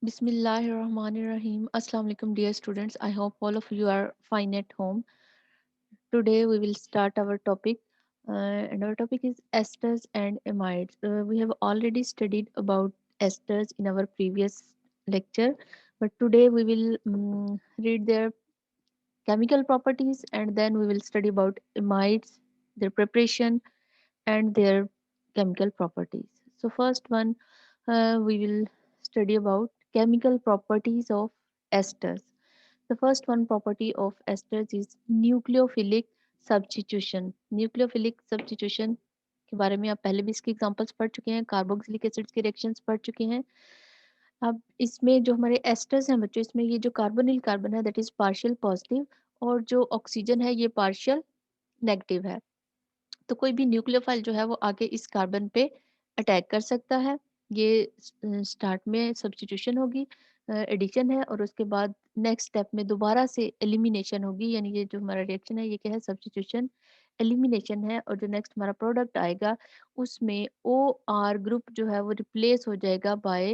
Bismillahirrahmanirrahim. Assalamu alaikum, dear students. I hope all of you are fine at home. Today we will start our topic, and our topic is esters and amides. We have already studied about esters in our previous lecture, but today we will read their chemical properties and then we will study about amides, their preparation, and their chemical properties. So, first one, we will study about chemical properties of esters. The first one property of esters is nucleophilic substitution. Nucleophilic substitution के बारे में आप पहले भी इसके examples पढ़ चुके हैं, कार्बोक्सिलिक एसिड्स के रिएक्शंस पढ़ चुके हैं। अब इसमें जो हमारे एस्टर्स हैं बच्चों, इसमें ये जो कार्बोनिल कार्बन है दैट इज पार्शियल पॉजिटिव और जो ऑक्सीजन है ये पार्शियल नेगेटिव है। तो कोई भी न्यूक्लियोफाइल जो है वो आगे इस कार्बन पे अटैक कर सकता है। ये स्टार्ट में सब्स्टिट्यूशन होगी, एडिशन है, और उसके बाद नेक्स्ट स्टेप में दोबारा से एलिमिनेशन होगी, यानी ये जो हमारा रिएक्शन है ये क्या है, सब्स्टिट्यूशन एलिमिनेशन है। और जो नेक्स्ट हमारा प्रोडक्ट आएगा उसमें ओ आर ग्रुप जो है वो रिप्लेस हो जाएगा बाय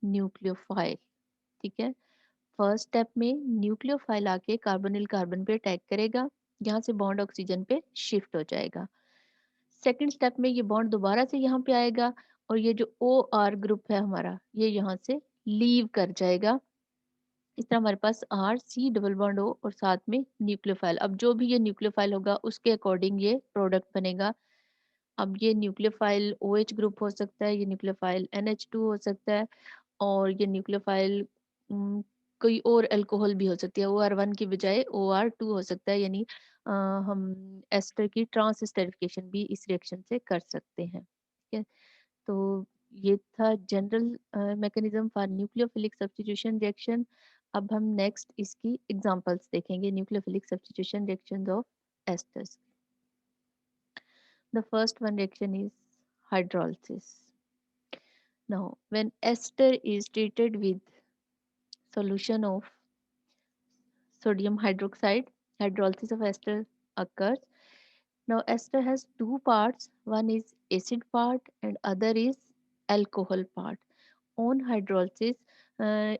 न्यूक्लियोफाइल। ठीक है, फर्स्ट स्टेप में न्यूक्लियोफाइल आके कार्बोनिल कार्बन पे अटैक करेगा, यहाँ से बॉन्ड ऑक्सीजन पे शिफ्ट हो जाएगा। सेकंड स्टेप में ये बॉन्ड दोबारा से यहाँ पे आएगा और ये जो ओ आर ग्रुप है हमारा ये यहाँ से लीव कर जाएगा। इस तरह हमारे पास R C double bond O और साथ में न्यूक्लियोफाइल। अब जो भी ये न्यूक्लियोफाइल होगा उसके अकॉर्डिंग ये प्रोडक्ट बनेगा। अब ये न्यूक्लियोफाइल ओ एच ग्रुप हो सकता है, ये न्यूक्लियोफाइल एन एच टू हो सकता है, और ये न्यूक्लियोफाइल कोई और अल्कोहल भी हो सकती है, ओ आर वन की बजाय ओ आर टू हो सकता है, यानी हम एस्टर की ट्रांस एस्टरिफिकेशन भी इस रिएक्शन से कर सकते हैं। ठीक है, तो ये था general mechanism for nucleophilic substitution reaction. अब हम नेक्स्ट इसकी एग्जांपल्स देखेंगे nucleophilic substitution reactions of esters. The first one reaction is hydrolysis. Now, when ester is treated with solution of sodium hydroxide, hydrolysis of ester occurs. Now, ester has two parts. One is acid part and other is alcohol part. On hydrolysis,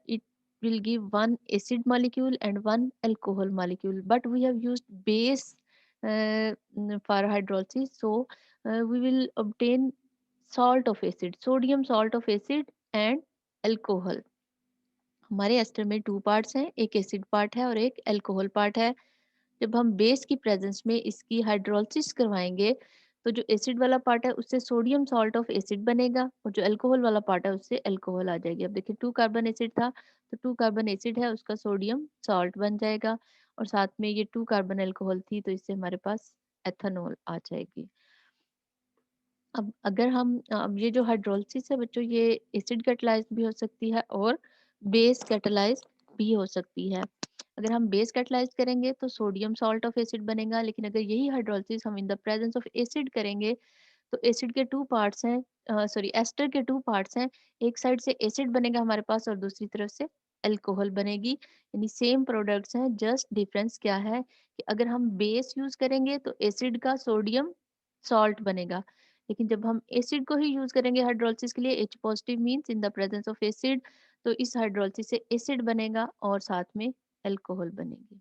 it will give one acid molecule and one alcohol molecule. But we have used base for hydrolysis, so we will obtain salt of acid, sodium salt of acid and alcohol. हमारे ester में two parts हैं, एक acid part है और एक alcohol part है। जब हम बेस की प्रेजेंस में इसकी हाइड्रोलिसिस करवाएंगे तो जो एसिड वाला पार्ट है उससे सोडियम सॉल्ट ऑफ एसिड बनेगा और जो अल्कोहल वाला पार्ट है उससे अल्कोहल आ जाएगी। अब देखिए टू कार्बन एसिड था तो टू कार्बन एसिड है उसका सोडियम सॉल्ट बन जाएगा, और साथ में ये टू कार्बन अल्कोहल थी तो इससे हमारे पास एथेनॉल आ जाएगी। अब अगर हम अब ये जो हाइड्रोलिसिस है बच्चों ये एसिड कैटलाइज भी हो सकती है और बेस कैटलाइज भी हो सकती है। अगर हम बेस कैटलाइज करेंगे तो सोडियम सॉल्ट ऑफ एसिड बनेगा, लेकिन अगर यही हाइड्रोलिसिस हम इन द प्रेजेंस ऑफ एसिड करेंगे तो एसिड के टू पार्ट्स हैं, सॉरी एस्टर के टू पार्ट्स हैं, एक साइड से एसिड बनेगा हमारे पास और दूसरी तरफ से अल्कोहल बनेगी, यानी सेम प्रोडक्ट्स हैं, जस्ट डिफरेंस क्या है कि अगर हम बेस यूज करेंगे तो एसिड का सोडियम सॉल्ट बनेगा, लेकिन जब हम एसिड को ही यूज करेंगे हाइड्रोलिसिस के लिए H positive means in the presence of acid, तो इस हाइड्रोलिसिस से एसिड बनेगा और साथ में अल्कोहल बनेगी।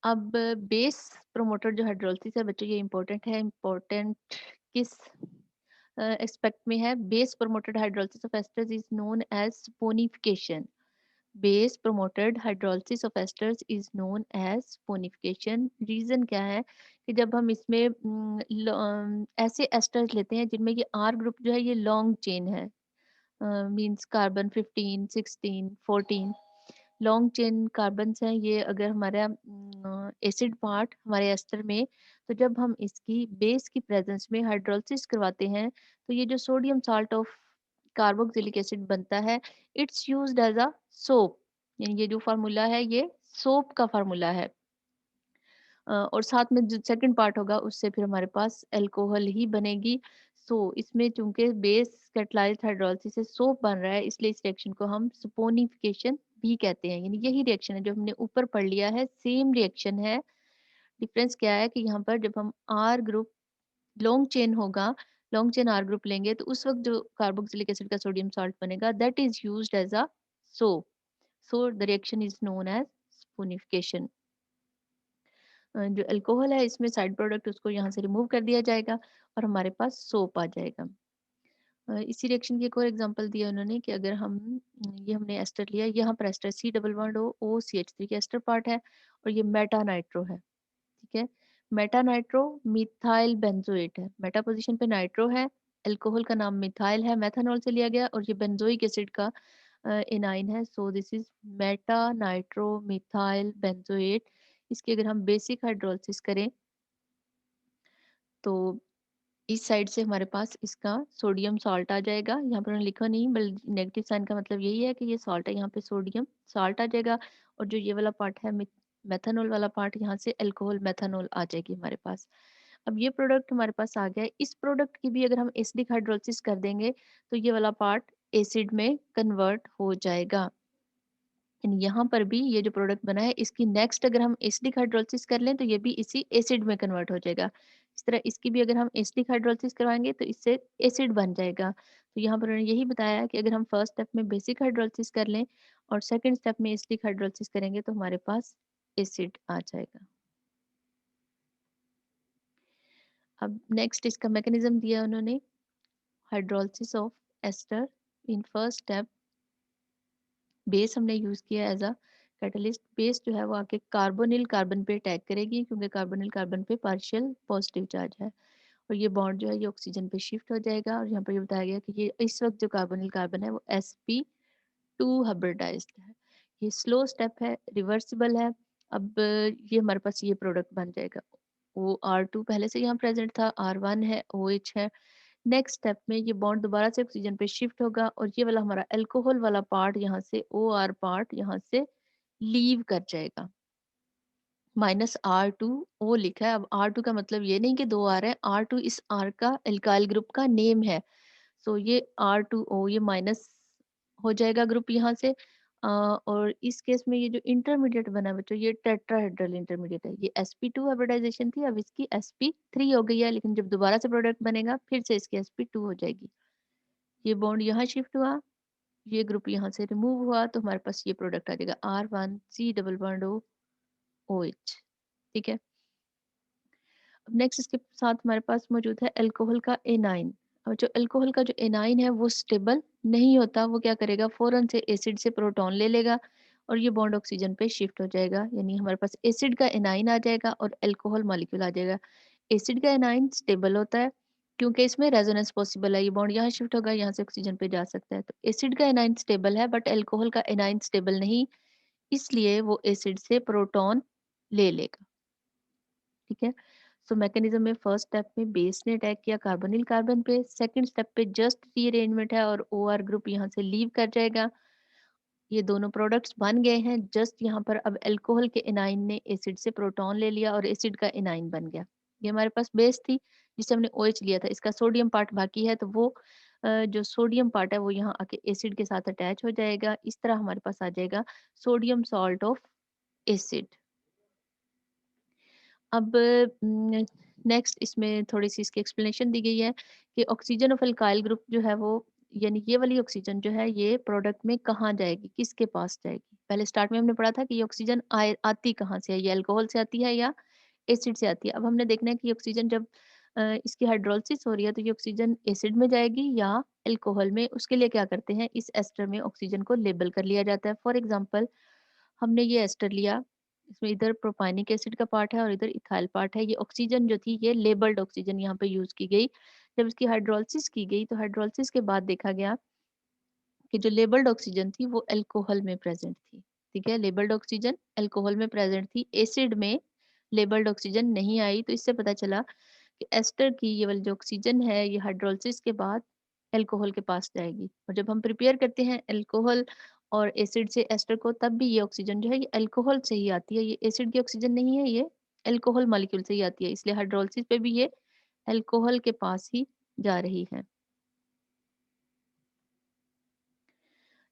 अब बेस प्रोमोटर जो हाइड्रोलिसिस है बच्चों ये इंपॉर्टेंट है, इंपॉर्टेंट किस एक्सपेक्ट में है, base promoted hydrolysis of esters is known as saponification. Base promoted hydrolysis of esters is known as saponification. Reason क्या है कि जब हम इसमें ऐसे एस्टर्स लेते हैं जिनमें ये आर ग्रुप जो है ये लॉन्ग चेन है, means carbon 15 16 14 long chain carbons हैं ये, अगर हमारा एसिड पार्ट हमारे एस्टर में, तो जब हम इसकी बेस की प्रेजेंस में हाइड्रोलिसिस करवाते हैं तो ये जो sodium salt of carboxylic acid बनता है it's used as a soap, यानी ये जो फार्मूला है ये सोप का फार्मूला है। और साथ में जो सेकंड पार्ट होगा उससे फिर हमारे पास अल्कोहल ही बनेगी। सो इसमें चूंकि बेस कैटलाइज्ड हाइड्रोलिसिस से सोप बन रहा है इसलिए इस रिएक्शन को हम सपोनिफिकेशन भी कहते हैं, यानी यही रिएक्शन है जो हमने ऊपर पढ़ लिया है, सेम रिएक्शन है। डिफरेंस क्या है कि यहाँ पर जब हम आर ग्रुप लॉन्ग चेन होगा, लॉन्ग चेन आर ग्रुप लेंगे तो उस वक्त जो कार्बोक्सिलिक एसिड का सोडियम सॉल्ट बनेगा that is used as a soap. So the reaction is known as saponification. जो अल्कोहल है इसमें साइड प्रोडक्ट उसको यहाँ से रिमूव कर दिया जाएगा और हमारे पास सोप आ जाएगा. इसी रिएक्शन की एक और एग्जांपल दिया उन्होंने कि अगर हम ये हमने एस्टर लिया, यहाँ पर ester C double bond O C H three का एस्टर पार्ट है और ये मेटा नाइट्रो है. ठीक है, मेटा नाइट्रो मिथाइल बेंजोएट है, मेटा पोजीशन पे नाइट्रो है, अल्कोहल का नाम मिथाइल है, मेथानॉल से लिया गया और ये बेंजोइक एसिड का एनाइन है. So this is Meta nitro methyl benzoate. इसकी अगर हम बेसिक हाइड्रोलिसिस करें तो इस साइड से हमारे पास इसका सोडियम सॉल्ट आ जाएगा. यहाँ पर उन्होंने लिखा नहीं बल्कि नेगेटिव साइन का मतलब यही है कि ये सॉल्ट है, यहाँ पे सोडियम सॉल्ट आ जाएगा और जो ये वाला पार्ट है मेथानॉल वाला पार्ट, यहाँ से अल्कोहल मेथानॉल आ जाएगी हमारे पास. अब ये प्रोडक्ट हमारे पास आ गया है. इस प्रोडक्ट की भी अगर हम एसिडिक हाइड्रोलिसिस कर देंगे तो ये वाला पार्ट एसिड में कन्वर्ट हो जाएगा. यहाँ पर भी ये जो प्रोडक्ट बना है इसकी नेक्स्ट अगर हम एसिडिक हाइड्रोलिसिस कर लें तो ये भी इसी एसिड में कन्वर्ट हो जाएगा. इस तरह इसकी भी अगर हम एसिडिक हाइड्रोलिसिस करवाएंगे तो इससे एसिड बन जाएगा. तो यहाँ पर उन्होंने यही बताया कि अगर हम फर्स्ट स्टेप में बेसिक हाइड्रोलिसिस कर लें और सेकंड स्टेप में एसिडिक हाइड्रोलिसिस करेंगे तो हमारे पास एसिड आ जाएगा. अब नेक्स्ट इसका मैकेनिज्म दिया उन्होंने. Hydrolysis of ester. In first step base हमने यूज किया एज अ कैटलिस्ट. बेस जो है वो आके कार्बोनिल कार्बन पे अटैक करेगी क्योंकि कार्बोनिल कार्बन पे पार्शियल पॉजिटिव चार्ज है और ये बॉन्ड जो है ये ऑक्सीजन पे शिफ्ट हो जाएगा. और यहाँ पर ये बताया गया कि ये इस वक्त जो कार्बोनिल कार्बन है वो sp2 हाइब्रिडाइज्ड है. ये स्लो स्टेप है, रिवर्सिबल है. अब ये हमारे पास ये प्रोडक्ट बन जाएगा. वो R2 पहले से यहाँ प्रेजेंट था, R1 है, OH है. नेक्स्ट स्टेप में ये बॉन्ड दोबारा से ऑक्सीजन पे शिफ्ट होगा और ये वाला हमारा अल्कोहल वाला पार्ट यहाँ से OR पार्ट यहाँ से लीव कर जाएगा. -R2O लिखा है. अब R2 का मतलब ये नहीं कि दो R है, R2 इस R का एल्काइल ग्रुप का नेम है. सो ये R2O ये माइनस हो जाएगा ग्रुप यहाँ से. और इस केस में ये जो इंटरमीडिएट बना है बच्चों ये टेट्राहेड्रल इंटरमीडिएट है. ये sp2 हाइब्रिडाइजेशन थी, अब इसकी sp3 हो गई है, लेकिन जब दोबारा से प्रोडक्ट बनेगा फिर से इसकी sp2 हो जाएगी. ये बॉन्ड यहाँ शिफ्ट हुआ, ये ग्रुप यहाँ से रिमूव हुआ तो हमारे पास ये प्रोडक्ट आ जाएगा R1C डबल बॉन्ड OH. ठीक है. अब नेक्स्ट इसके साथ हमारे पास मौजूद है अल्कोहल का एनाइन. और जो अल्कोहल का जो एनाइन है वो स्टेबल नहीं होता, वो क्या करेगा फौरन से एसिड से प्रोटॉन ले लेगा और ये बॉन्ड ऑक्सीजन पे शिफ्ट हो जाएगा. यानी हमारे पास एसिड का एनाइन आ जाएगा और अल्कोहल मॉलिक्यूल आ जाएगा. एसिड का एनाइन स्टेबल होता है क्योंकि इसमें रेजोनेंस पॉसिबल है. ये बॉन्ड यहाँ शिफ्ट होगा, यहाँ से ऑक्सीजन पे जा सकता है. तो एसिड का एनाइन स्टेबल है बट अल्कोहल का एनाइन स्टेबल नहीं, इसलिए वो एसिड से प्रोटॉन ले लेगा. ठीक है. सो मैकेनिज्म में फर्स्ट स्टेप में बेस ने अटैक किया कार्बोनिल कार्बन पे, सेकंड स्टेप पे जस्ट रीअरेंजमेंट है और OR ग्रुप यहाँ से लीव कर जाएगा. ये दोनों प्रोडक्ट्स बन गए हैं. जस्ट यहाँ पर अब अल्कोहल के एनाइन ने एसिड से प्रोटॉन ले लिया और एसिड का एनाइन बन गया. ये हमारे पास बेस थी जिसे हमने OH लिया था, इसका सोडियम पार्ट बाकी है तो वो जो सोडियम पार्ट है वो यहाँ आके एसिड के साथ अटैच हो जाएगा. इस तरह हमारे पास आ जाएगा सोडियम सॉल्ट ऑफ एसिड. अब नेक्स्ट इसमें थोड़ी सी इसकी एक्सप्लेनेशन दी गई है कि ऑक्सीजन ऑफ अल्काइल ग्रुप जो है वो यानी ये वाली ऑक्सीजन जो है ये प्रोडक्ट में कहाँ जाएगी, किसके पास जाएगी. पहले स्टार्ट में हमने पढ़ा था कि ये ऑक्सीजन आती कहाँ से है, ये अल्कोहल से आती है या एसिड से आती है. अब हमने देखना है कि ऑक्सीजन जब इसकी हाइड्रोलिसिस हो रही है तो ये ऑक्सीजन एसिड में जाएगी या अल्कोहल में. उसके लिए क्या करते हैं, इस एस्टर में ऑक्सीजन को लेबल कर लिया जाता है. फॉर एग्जाम्पल हमने ये एस्टर लिया, इसमें इधर प्रोपानिक एसिड का पार्ट है और इधर इथाइल पार्ट है. ये ऑक्सीजन जो थी ये लेबल्ड ऑक्सीजन यहाँ पे यूज की गई. जब इसकी हाइड्रोलिसिस की गई तो हाइड्रोलिसिस के बाद देखा गया कि जो लेबल्ड ऑक्सीजन थी वो अल्कोहल में प्रेजेंट थी. ठीक है, लेबल्ड ऑक्सीजन अल्कोहल में प्रेजेंट थी, एसिड में लेबल्ड ऑक्सीजन नहीं आई. तो इससे पता चला कि एस्टर की ये वाली जो ऑक्सीजन है ये हाइड्रोलिसिस के बाद अल्कोहल के पास जाएगी. और जब हम प्रिपेयर करते हैं अल्कोहल और एसिड से एस्टर को तब भी ये ऑक्सीजन जो है ये अल्कोहल से ही आती है, ये एसिड की ऑक्सीजन नहीं है, ये अल्कोहल मॉलिक्यूल से ही आती है. इसलिए हाइड्रोलिसिस पे भी ये अल्कोहल के पास ही जा रही है.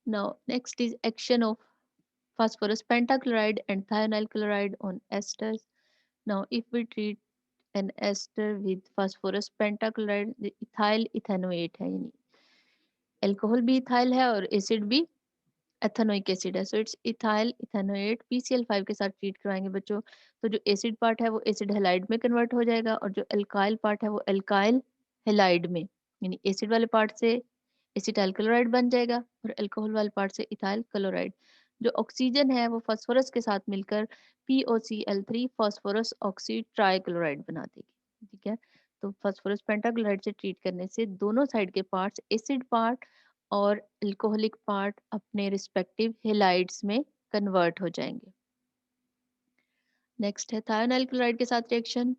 Now next is action of phosphorus pentachloride and thionyl chloride on esters. Now if we treat an ester with phosphorus pentachloride ethyl ethanoate है, यानी अल्कोहल भी इथाइल है और एसिड भी एथेनोइक एसिड है। So it's ethyl ethanoate PCl5 के साथ treat करवाएंगे बच्चों। तो जो एसिड पार्ट है वो एसिड हेलाइड में कन्वर्ट हो जाएगा और जो अल्काइल पार्ट है वो अल्काइल हेलाइड में, यानी एसिड वाले पार्ट से एसिटाइल क्लोराइड बन जाएगा और अल्कोहल वाले पार्ट से इथाइल क्लोराइड। जो ऑक्सीजन है वो फास्फोरस के साथ मिलकर POCl3 फास्फोरस ऑक्सी ट्राइक्लोराइड बना देगी। ठीक है, तो फास्फोरस पेंटाक्लोराइड से ट्रीट करने से दोनों साइड के पार्ट्स, एसिड पार्ट और अल्कोहलिक पार्ट, अपने रिस्पेक्टिव हेलाइड्स में कन्वर्ट हो जाएंगे। नेक्स्ट है थायोनाइल क्लोराइड के साथ रिएक्शन।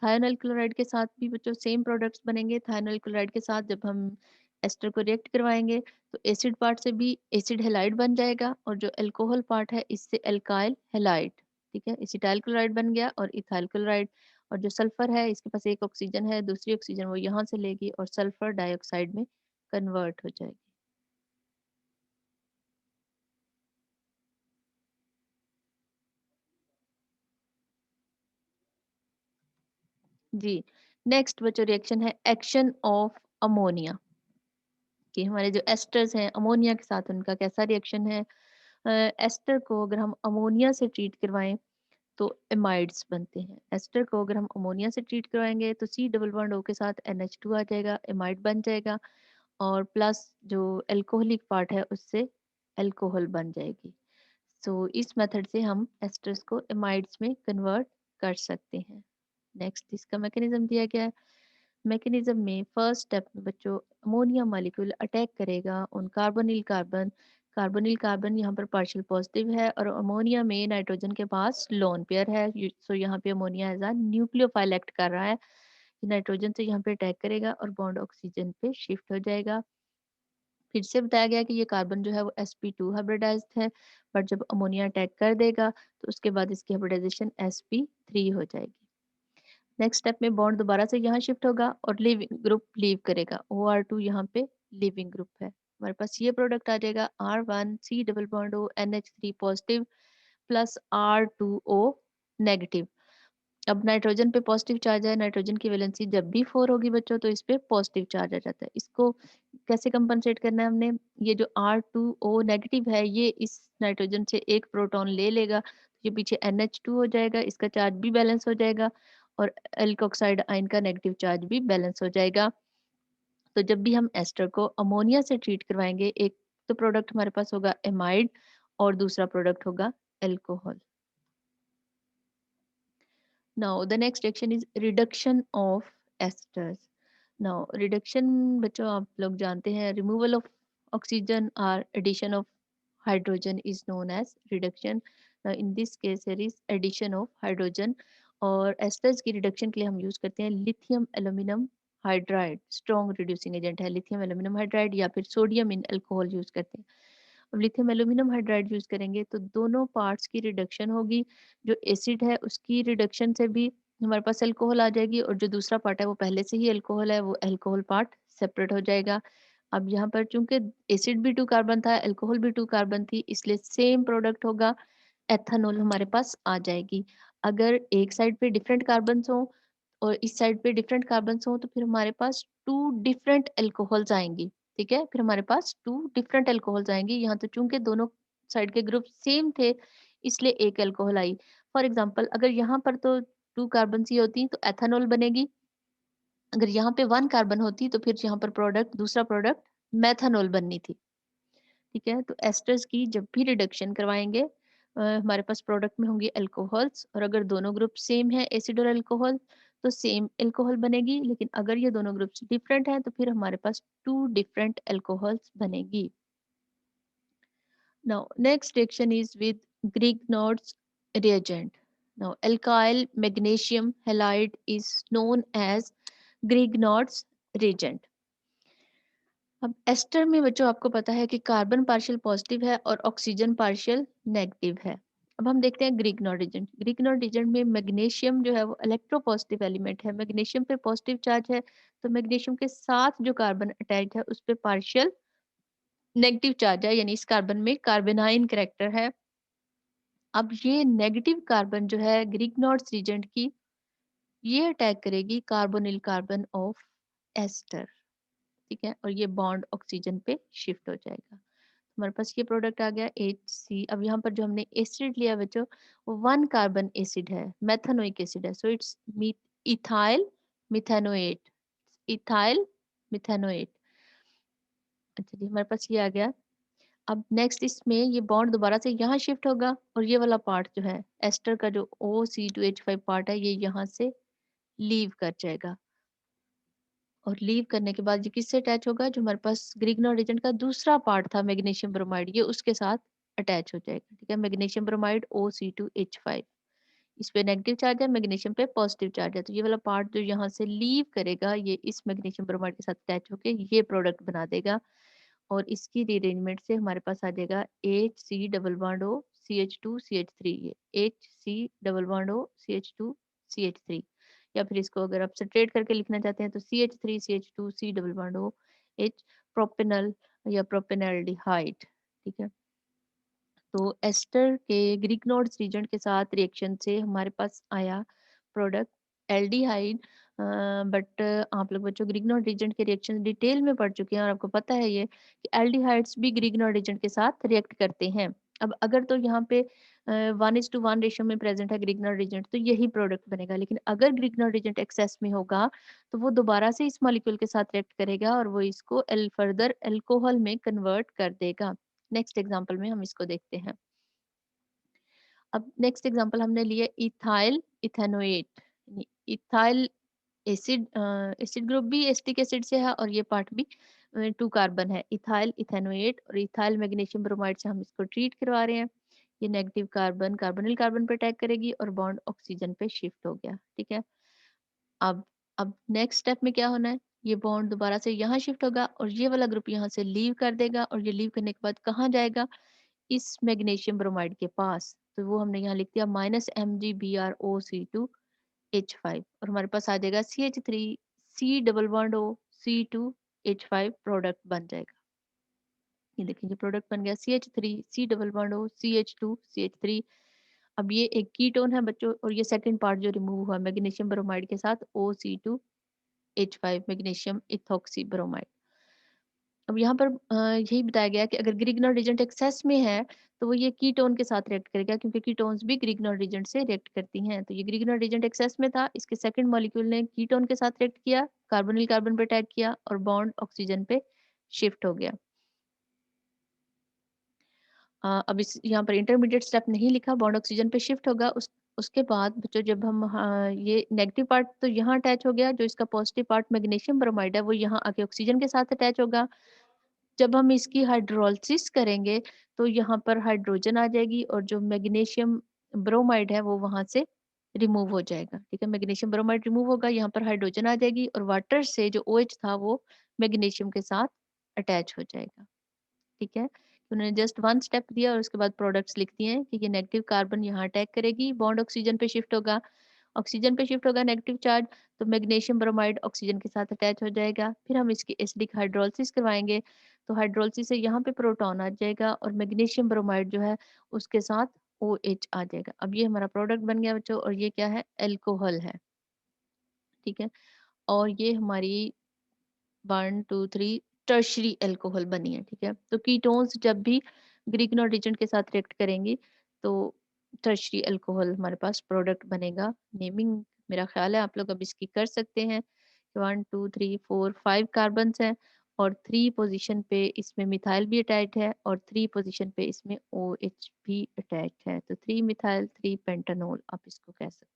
थायोनाइल क्लोराइड के साथ भी बच्चों सेम प्रोडक्ट्स बनेंगे। थायोनाइल क्लोराइड के साथ जब हम एस्टर को रिएक्ट करवाएंगे तो एसिड पार्ट से भी एसिड हेलाइड बन जाएगा और जो अल्कोहल पार्ट है इससे अल्काइल हेलाइड। ठीक है, एसिटाइल क्लोराइड बन गया और इथाइल क्लोराइड। और जो सल्फर है इसके पास एक ऑक्सीजन है, दूसरी ऑक्सीजन वो यहाँ से लेगी और सल्फर डाइऑक्साइड में कन्वर्ट हो जाएगी। जी, नेक्स्ट बच्चों रिएक्शन है एक्शन ऑफ अमोनिया। कि हमारे जो एस्टर्स हैं अमोनिया के साथ उनका कैसा रिएक्शन है। एस्टर को अगर हम अमोनिया से ट्रीट करवाएं तो एमाइड्स बनते हैं। एस्टर को अगर हम अमोनिया से ट्रीट करवाएंगे तो C डबल बॉन्ड O के साथ NH2 आ जाएगा, एमाइड बन जाएगा और प्लस जो अल्कोहलिक पार्ट है उससे अल्कोहल बन जाएगी। सो इस मेथड से हम एस्टर्स को एमाइड्स में कन्वर्ट कर सकते हैं। नेक्स्ट इसका मैकेनिज्म दिया गया है। मैकेनिज्म में फर्स्ट स्टेप में बच्चों अमोनिया मॉलिक्यूल अटैक करेगा on carbonyl carbon. Carbonyl carbon यहाँ पर पार्शियल पॉजिटिव है और अमोनिया में नाइट्रोजन के पास लोन पेयर है। सो यहाँ पे ammonia as a nucleophile act कर रहा है। नाइट्रोजन से यहाँ पे अटैक करेगा और बॉन्ड ऑक्सीजन पे शिफ्ट हो जाएगा। फिर से बताया गया कि ये कार्बन जो है वो sp2 हाइब्रिडाइज्ड है, बट जब अमोनिया अटैक कर देगा तो उसके बाद इसकी हाइब्रिडाइजेशन sp3 हो जाएगी। नेक्स्ट स्टेप में बॉन्ड दोबारा से यहाँ शिफ्ट होगा और लिविंग ग्रुप लीव करेगा। OR2 यहाँ पे लिविंग ग्रुप है। हमारे पास ये प्रोडक्ट आ जाएगा R1 C double bond O NH3 positive plus R2O negative. अब नाइट्रोजन पे पॉजिटिव चार्ज है, नाइट्रोजन की वैलेंसी जब भी 4 होगी बच्चों तो इस पे पॉजिटिव चार्ज आ जाता है। इसको कैसे कंपनसेट करना है हमने, ये जो R2O नेगेटिव है ये इस नाइट्रोजन से एक प्रोटॉन ले लेगा, ये पीछे NH2 हो जाएगा, इसका चार्ज भी बैलेंस हो जाएगा और एल्कोक्साइड आयन का नेगेटिव चार्ज भी बैलेंस हो जाएगा। तो जब भी हम एस्टर को अमोनिया से ट्रीट करवाएंगे, एक तो प्रोडक्ट हमारे पास होगा एमाइड और दूसरा प्रोडक्ट होगा alcohol. Now the next reaction is reduction of esters. Now reduction बच्चों आप लोग जानते हैं removal of oxygen or addition of hydrogen is known as reduction. Now in this case there is addition of hydrogen और esters की reduction के लिए हम यूज करते हैं lithium aluminium hydride. Strong reducing agent है लिथियम एल्यूमिनियम हाइड्राइड या फिर सोडियम इन अल्कोहल यूज करते हैं। अब लिथियम एल्यूमिनियम हाइड्राइड यूज करेंगे तो दोनों पार्ट्स की रिडक्शन होगी। जो एसिड है उसकी रिडक्शन से भी हमारे पास अल्कोहल आ जाएगी और जो दूसरा पार्ट है वो पहले से ही अल्कोहल है, वो अल्कोहल पार्ट सेपरेट हो जाएगा। अब यहाँ पर चूंकि एसिड भी 2 कार्बन था, अल्कोहल भी 2 कार्बन थी, इसलिए सेम प्रोडक्ट होगा, एथेनॉल हमारे पास आ जाएगी। अगर एक साइड पे डिफरेंट कार्बन हो और इस साइड पे डिफरेंट कार्बन हो तो फिर हमारे पास 2 डिफरेंट अल्कोहल्स आएंगी। ठीक है, फिर हमारे पास 2 डिफरेंट अल्कोहल्स आएंगी। यहाँ तो चूंकि दोनों साइड के ग्रुप सेम थे इसलिए एक अल्कोहल आई। फॉर एग्जाम्पल अगर यहाँ पर तो 2 कार्बन ही होती तो एथेनॉल बनेगी, अगर यहाँ पे 1 कार्बन होती तो फिर यहाँ पर प्रोडक्ट दूसरा प्रोडक्ट मेथनॉल बननी थी। ठीक है, तो एस्टर्स की जब भी रिडक्शन करवाएंगे हमारे पास प्रोडक्ट में होंगी अल्कोहल्स और अगर दोनों ग्रुप सेम है एसिड और अल्कोहल तो सेम अल्कोहल बनेगी, लेकिन अगर ये दोनों ग्रुप्स डिफरेंट हैं तो फिर हमारे पास 2 डिफरेंट अल्कोहल्स बनेगी। Now, next reaction is with Grignard's reagent. Now, alkyl magnesium halide is known as Grignard's reagent. अब एस्टर में बच्चों आपको पता है कि कार्बन पार्शियल पॉजिटिव है और ऑक्सीजन पार्शियल नेगेटिव है। अब हम देखते हैं ग्रिग्नॉर्ड एजेंट। ग्रिग्नॉर्ड एजेंट में मैग्नीशियम जो है वो इलेक्ट्रोपॉजिटिव एलिमेंट है, मैग्नीशियम पे पॉजिटिव चार्ज है, तो मैग्नीशियम के साथ जो कार्बन अटैच है उस पे पार्शियल नेगेटिव चार्ज है, यानी इस कार्बन में कार्बेनाइन करेक्टर है। अब ये नेगेटिव कार्बन जो है ग्रिग्नॉर्ड रीजेंट की ये अटैक करेगी कार्बोनिल कार्बन ऑफ एस्टर, ठीक है, और ये बॉन्ड ऑक्सीजन पे शिफ्ट हो जाएगा। हमारे पास ये प्रोडक्ट आ गया HC। अब यहाँ पर जो हमने एसिड लिया बच्चों, वो 1 कार्बन एसिड है, मेथानोइक एसिड है, so it's ethyl methanoate, ethyl methanoate. अच्छा जी, हमारे पास ये आ गया। अब नेक्स्ट इसमें ये बॉन्ड दोबारा से यहाँ शिफ्ट होगा, और ये वाला पार्ट जो है एस्टर का, जो OC2H5 पार्ट है, ये यहाँ से लीव कर जाएगा। और लीव करने के बाद ये किससे अटैच होगा, जो हमारे पास ग्रिग्नोड एजेंट का दूसरा पार्ट था मैग्नीशियम ब्रोमाइड, ये उसके साथ अटैच हो जाएगा, ठीक है। मैग्नीशियम ब्रोमाइड OC2H5, इस पे नेगेटिव चार्ज है, मैग्नीशियम पे पॉजिटिव चार्ज है, तो ये वाला पार्ट जो यहाँ से लीव करेगा, ये इस मैग्नीशियम ब्रोमाइड के साथ अटैच होके ये प्रोडक्ट बना देगा। और इसकी रीअरेंजमेंट से हमारे पास आ जाएगा HC double bond O CH2CH3, ये HC double bond O CH2CH3। या फिर इसको अगर आप सेपरेट करके लिखना चाहते हैं तो CH3CH2C double bond OH, propanal या प्रोपेनल्डिहाइड, ठीक है। तो एस्टर के ग्रीक नोड्स रीजन के साथ रिएक्शन से हमारे पास आया प्रोडक्ट एल्डिहाइड। बट आप लोग बच्चों ग्रीक नोड रीजन के रिएक्शन डिटेल में पढ़ चुके हैं, और आपको पता है ये कि एल्डिहाइड्स भी ग्रीक नोड रीजन के साथ रिएक्ट करते हैं। अब अगर तो यहाँ पे 1:1 रेशियो में प्रेजेंट है ग्रीक नोड रीजेंट, तो यही प्रोडक्ट बनेगा। लेकिन अगर ग्रीक नोड रीजेंट एक्सेस में होगा, तो वो दोबारा से इस मॉलिक्यूल के साथ रिएक्ट करेगा, और वो इसको फर्दर अल्कोहल में कन्वर्ट कर देगा। नेक्स्ट एग्जांपल में हम इसको देखते हैं। अब नेक्स्ट एग्जांपल हमने लिया ethyl ethanoate. Ethyl acid, acid group भी एसिटिक एसिड से है, और ये पार्ट भी 2 कार्बन है, इथाइल इथेनोएट। और इथाइल मैग्नीशियम ब्रोमाइड से हम इसको ट्रीट करवा रहे हैं। ये नेगेटिव कार्बन कार्बोनिल कार्बन पे अटैक करेगी, और बॉन्ड ऑक्सीजन पे शिफ्ट हो गया, ठीक है। अब अब नेक्स्ट स्टेप में क्या होना है, ये बॉन्ड दोबारा से यहाँ शिफ्ट होगा, और ये वाला ग्रुप यहाँ से लीव कर देगा, और ये लीव करने के बाद कहाँ जाएगा, इस मैग्नीशियम ब्रोमाइड के पास। तो वो हमने यहाँ लिख दिया -MgBrO(C2H5), और हमारे पास आ जाएगा CH3C double bond O(C2H5), product बन जाएगा। ये देखिए, ये प्रोडक्ट बन गया CH3C double bond O CH2CH3। अब ये एक कीटोन है बच्चों, और ये सेकंड पार्ट जो रिमूव हुआ मैग्नीशियम ब्रोमाइड के साथ OC2H5 मैग्नीशियम इथॉक्सी ब्रोमाइड। अब यहाँ पर यही बताया गया कि अगर ग्रिग्नर रिजेंट एक्सेस में है, तो वो ये कीटोन के साथ रिएक्ट करेगा, क्योंकि कीटोन्स भी ग्रिग्नर रिजेंट से रिएक्ट करती हैं। तो ये ग्रिग्नर रिजेंट एक्सेस में था, इसके सेकंड मॉलिक्यूल ने कीटोन के साथ रिएक्ट किया, कार्बोनिल कार्बन पे अटैक किया, और बॉन्ड ऑक्सीजन पे शिफ्ट हो गया। अब इस यहाँ पर इंटरमीडिएट स्टेप नहीं लिखा, बॉन्ड ऑक्सीजन पे शिफ्ट होगा। उसके बाद बच्चों जब हम ये नेगेटिव पार्ट तो यहाँ अटैच हो गया, जो इसका पॉजिटिव पार्ट मैग्नीशियम ब्रोमाइड है वो यहाँ आके ऑक्सीजन के साथ अटैच होगा। जब हम इसकी हाइड्रोलिसिस करेंगे, तो यहाँ पर हाइड्रोजन आ जाएगी, और जो मैग्नीशियम ब्रोमाइड है वो वहां से रिमूव हो जाएगा, ठीक है। मैग्नीशियम ब्रोमाइड रिमूव होगा, यहाँ पर हाइड्रोजन आ जाएगी, और वाटर से जो OH था वो मैग्नीशियम के साथ अटैच हो जाएगा, ठीक है। तो उन्होंने जस्ट 1 स्टेप दिया, और उसके बाद प्रोडक्ट्स लिख दिए हैं कि ये नेगेटिव कार्बन यहाँ अटैक करेगी, बॉन्ड ऑक्सीजन पे शिफ्ट होगा, ऑक्सीजन पे शिफ्ट होगा नेगेटिव चार्ज, तो मैग्नीशियम ब्रोमाइड ऑक्सीजन के साथ अटैच हो जाएगा। फिर हम इसकी एसिडिक हाइड्रोलिसिस करवाएंगे, तो हाइड्रोलिसिस से यहाँ पे प्रोटॉन आ जाएगा, और मैग्नीशियम ब्रोमाइड जो है उसके साथ OH आ जाएगा। अब ये हमारा प्रोडक्ट बन गया बच्चों, और ये क्या है, एल्कोहल है, ठीक है। और ये हमारी 1 2 3 टर्शरी अल्कोहल बनी है, ठीक है। तो कीटोन्स जब भी ग्रीक नॉट रिएजेंट के साथ रिएक्ट करेंगी, तो टर्शरी अल्कोहल हमारे पास प्रोडक्ट बनेगा। नेमिंग मेरा ख्याल है आप लोग अब इसकी कर सकते हैं। 1 2 3 4 5 कार्बन हैं, और 3 पोजीशन पे इसमें मिथाइल भी अटैच है, और 3 पोजीशन पे इसमें OH भी अटैच है, तो 3 मिथाइल 3 पेंटानोल आप इसको कह सकते हैं।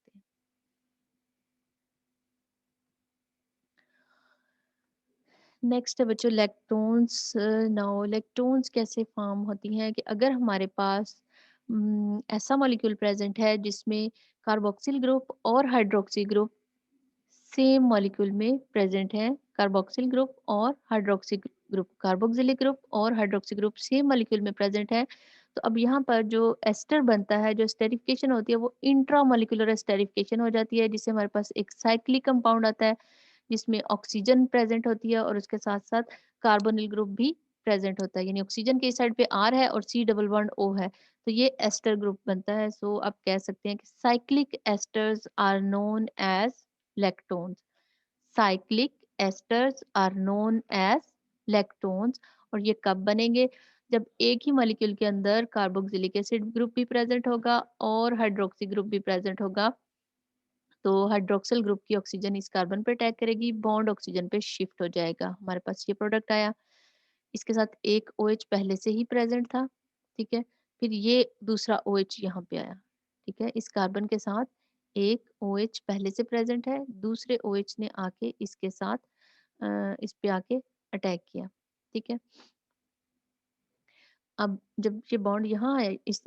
नेक्स्ट है बच्चों लैक्टोन्स। नाउ लैक्टोन्स कैसे फॉर्म होती हैं, कि अगर हमारे पास ऐसा मॉलिक्यूल प्रेजेंट है जिसमें कार्बोक्सिल ग्रुप और हाइड्रोक्सी ग्रुप सेम मॉलिक्यूल में प्रेजेंट है, कार्बोक्सिल ग्रुप और हाइड्रोक्सी ग्रुप, कार्बोक्सिलिक ग्रुप और हाइड्रोक्सी ग्रुप सेम मॉलिक्यूल में प्रेजेंट है, तो अब यहाँ पर जो एस्टर बनता है, जो स्टेरिफिकेशन होती है, वो इंट्रा मॉलिक्यूलर स्टेरिफिकेशन हो जाती है, जिससे हमारे पास एक साइक्लिक कंपाउंड आता है, जिसमें ऑक्सीजन प्रेजेंट होती है, और उसके साथ साथ कार्बोनिल ग्रुप भी प्रेजेंट होता है, यानी ऑक्सीजन के इस साइड पे R है और C डबल बॉन्ड O है, तो ये एस्टर ग्रुप बनता है। सो आप कह सकते हैं कि cyclic esters are known as lactones. Cyclic esters are known as lactones. और ये कब बनेंगे? जब एक ही मॉलिक्यूल के अंदर कार्बोक्सिलिक एसिड ग्रुप भी प्रेजेंट होगा और हाइड्रोक्सी ग्रुप भी प्रेजेंट होगा। तो हाइड्रोक्सिल ग्रुप की ऑक्सीजन इस कार्बन पे अटैक करेगी, बॉन्ड ऑक्सीजन पे शिफ्ट हो जाएगा। हमारे पास ये प्रोडक्ट आया। इसके साथ एक OH पहले से ही प्रेजेंट था, ठीक है। फिर ये दूसरा OH यहाँ पे आया, ठीक है। इस कार्बन के साथ एक OH पहले से प्रेजेंट है, दूसरे OH ने आके इसके साथ इस पे आके अटैक किया, ठीक है। अब जब ये बॉन्ड यहाँ आया, इस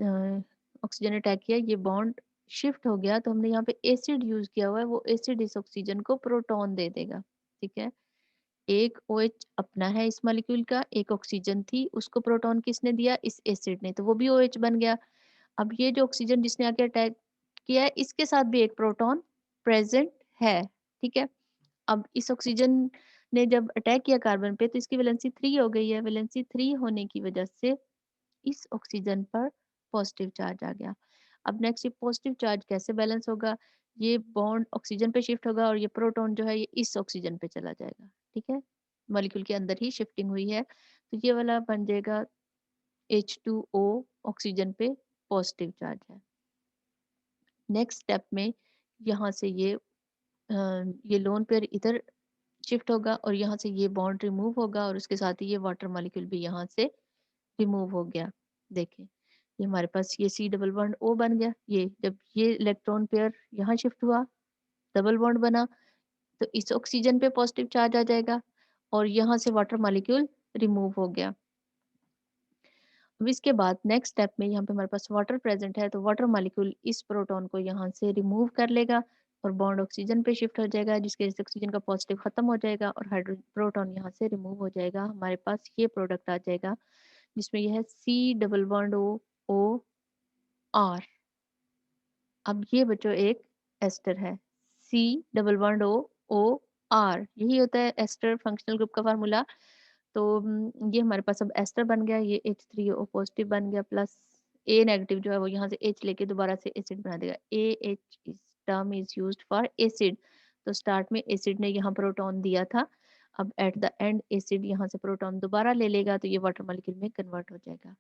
ऑक्सीजन अटैक किया, ये बॉन्ड शिफ्ट हो गया, तो हमने यहाँ पे एसिड यूज किया हुआ है, वो एसिड इस ऑक्सीजन को प्रोटॉन दे देगा, ठीक है। एक OH अपना है इस मॉलिक्यूल का, एक ऑक्सीजन थी, उसको प्रोटॉन किसने दिया? इस एसिड ने, तो वो भी OH बन गया। अब ये जो ऑक्सीजन जिसने आके अटैक किया है, इसके साथ भी एक प्रोटॉन प्रेजेंट है, ठीक है। अब इस ऑक्सीजन ने जब अटैक किया कार्बन पे, तो इसकी वैलेंसी 3 हो गई है। वैलेंसी 3 होने की वजह से इस ऑक्सीजन पर पॉजिटिव चार्ज आ गया। अब नेक्स्ट, ये पॉजिटिव चार्ज कैसे बैलेंस होगा? ये बॉन्ड ऑक्सीजन पे शिफ्ट होगा और ये प्रोटॉन जो है ये इस ऑक्सीजन पे चला जाएगा, ठीक है। मॉलिक्यूल के अंदर ही शिफ्टिंग हुई है, तो ये वाला बन जाएगा H2O, ऑक्सीजन पे पॉजिटिव चार्ज है। नेक्स्ट स्टेप में यहाँ से ये लोन पेयर इधर शिफ्ट होगा और यहाँ से ये बॉन्ड रिमूव होगा और उसके साथ ही ये वाटर मॉलिक्यूल भी यहाँ से रिमूव हो गया। देखें, ये हमारे पास ये C डबल बॉन्ड O बन गया। ये जब ये इलेक्ट्रॉन पेयर यहाँ शिफ्ट हुआ, डबल बॉन्ड बना, तो इस ऑक्सीजन पे पॉजिटिव चार्ज आ जाएगा और यहाँ से वाटर मॉलिक्यूल रिमूव हो गया। अब इसके बाद नेक्स्ट स्टेप में यहाँ पे हमारे पास वाटर प्रेजेंट है, तो वाटर मॉलिक्यूल इस प्रोटॉन को यहाँ से रिमूव कर लेगा और बॉन्ड ऑक्सीजन पे शिफ्ट हो जाएगा, जिसके वजह से ऑक्सीजन का पॉजिटिव खत्म हो जाएगा और हाइड्रोजन प्रोटॉन यहाँ से रिमूव हो जाएगा। हमारे पास ये प्रोडक्ट आ जाएगा जिसमें यह है C double bond O R। अब ये बच्चों एक एस्टर है, C double bond O R, यही होता है एस्टर फंक्शनल ग्रुप का फार्मूला। तो ये हमारे पास अब एस्टर बन गया, ये H3O पॉजिटिव बन गया, प्लस A नेगेटिव जो है वो यहाँ से H लेके दोबारा से एसिड बना देगा। AH इस term is used for acid. तो स्टार्ट में एसिड ने यहाँ प्रोटॉन दिया था, अब एट द एंड एसिड यहाँ से प्रोटॉन दोबारा ले लेगा, तो ये वाटर मॉलिक्यूल में कन्वर्ट हो जाएगा।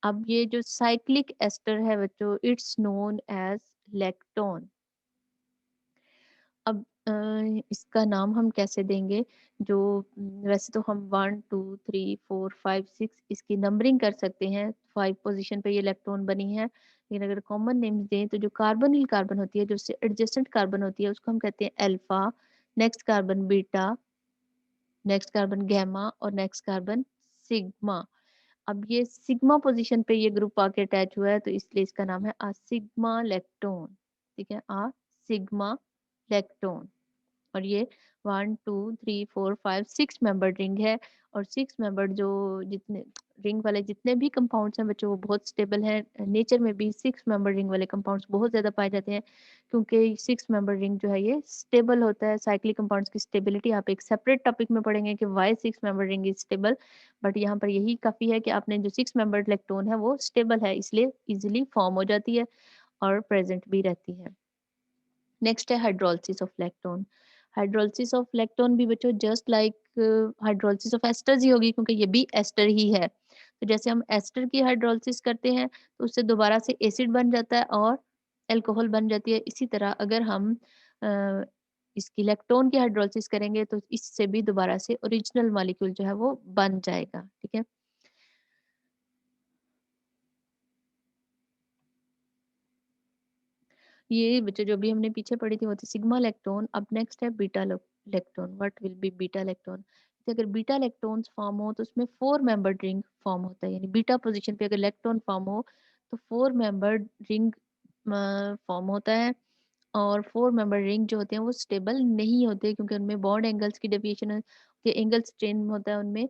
अब ये जो साइक्लिक एस्टर है बच्चों, इट्स नोन एज लैक्टोन। अब इसका नाम हम कैसे देंगे? जो वैसे तो हम 1 2 3 4 5 6 इसकी नंबरिंग कर सकते हैं, 5 पोजीशन पे ये इलेक्ट्रॉन बनी है, लेकिन अगर कॉमन नेम्स दें तो जो कार्बोनिल कार्बन होती है, जो उससे एडजेसेंट कार्बन होती है, उसको हम कहते हैं alpha, next carbon beta, next carbon gamma और नेक्स्ट कार्बन सिग्मा। अब ये सिग्मा पोजीशन पे ये ग्रुप आके अटैच हुआ है, तो इसलिए इसका नाम है आ सिग्मा लेक्टोन, ठीक है, आ सिग्मा लेक्टोन। और ये 1 2 3 4 5 6 मेंबर्ड रिंग है। और 6 मेंबर्ड जो जितने रिंग वाले जितने भी कंपाउंड्स हैं बच्चों, वो बहुत स्टेबल हैं। नेचर में भी 6 मेंबर रिंग वाले कंपाउंड्स बहुत ज़्यादा पाए जाते हैं, क्योंकि 6 मेंबर रिंग जो है ये स्टेबल होता है। साइक्लिक कंपाउंड्स की स्टेबिलिटी आप एक सेपरेट टॉपिक में पढ़ेंगे कि why 6 member ring is stable, but यहाँ पर यही काफ़ी है कि आपने जो 6 मेंबर्ड इलेक्ट्रॉन है वो स्टेबल है, इसलिए इजिली फॉर्म हो जाती है और प्रेजेंट भी रहती है। नेक्स्ट है hydrolysis of lactone. Hydrolysis of lactone भी बच्चों just like hydrolysis of esters ही होगी, क्योंकि ये भी एस्टर ही है। तो जैसे हम एस्टर की हाइड्रोलिसिस करते हैं तो उससे दोबारा से एसिड बन जाता है और अल्कोहल बन जाती है। इसी तरह अगर हम अ, इसकी लैक्टोन की हाइड्रोलिसिस करेंगे तो इससे भी दोबारा से ओरिजिनल मॉलिक्यूल जो है वो बन जाएगा, ठीक है। ये बच्चों जो भी हमने पीछे पढ़ी थी वो थी सिग्मा लेक्टोन। अब नेक्स्ट है beta lactone. What will be beta lactone? अगर बीटा लेक्टोन्स फॉर्म हो तो उसमें 4 मेंबर्ड रिंग फॉर्म होता है, यानी बीटा पोजीशन पे अगर लेक्टोन फॉर्म हो तो 4 मेंबर्ड रिंग फॉर्म होता है। और 4 मेंबर रिंग जो होते हैं वो स्टेबल नहीं होते, क्योंकि उनमें बॉन्ड एंगल्स की डेविएशन के एंगल स्ट्रेन होता है उनमें।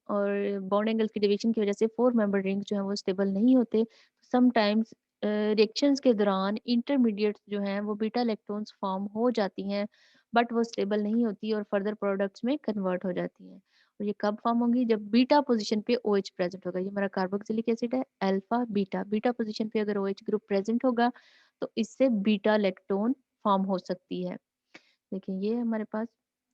और बॉन्ड एंगल्स की डेविएशन की वजह से 4 मेंबर रिंग जो है वो स्टेबल नहीं होते। समटाइम्स रिएक्शंस के दौरान इंटरमीडिएट्स जो हैं वो बीटा इलेक्ट्रॉन्स फॉर्म हो जाती हैं, बट वो स्टेबल नहीं होती और फर्दर प्रोडक्ट्स में कन्वर्ट हो जाती हैं। और ये कब फॉर्म होंगी? जब बीटा पोजीशन पे OH प्रेजेंट होगा। ये हमारा कार्बोक्सिलिक एसिड है, अल्फा बीटा। बीटा पोजीशन पे अगर OH ग्रुप प्रेजेंट होगा तो इससे बीटा लेक्टोन फॉर्म हो सकती है। देखिए ये है हमारे पास,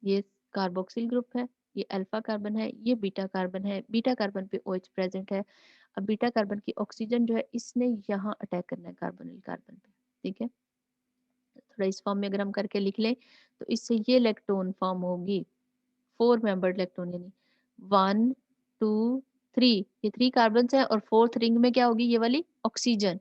ये कार्बोक्सिल ग्रुप है, ये अल्फा कार्बन है, ये बीटा कार्बन है, बीटा कार्बन पे OH प्रेजेंट है। अब बीटा कार्बन की ऑक्सीजन जो है इसने यहाँ अटैक करना है कार्बोनिल कार्बन पे, ठीक है। थोड़ा इस फॉर्म में अगर हम करके लिख लें तो इससे ये इलेक्ट्रॉन फॉर्म होगी, 4 मेंबर्ड इलेक्ट्रॉन, यानी 1 2 3, ये 3 कार्बन है और 4th रिंग में क्या होगी, ये वाली ऑक्सीजन,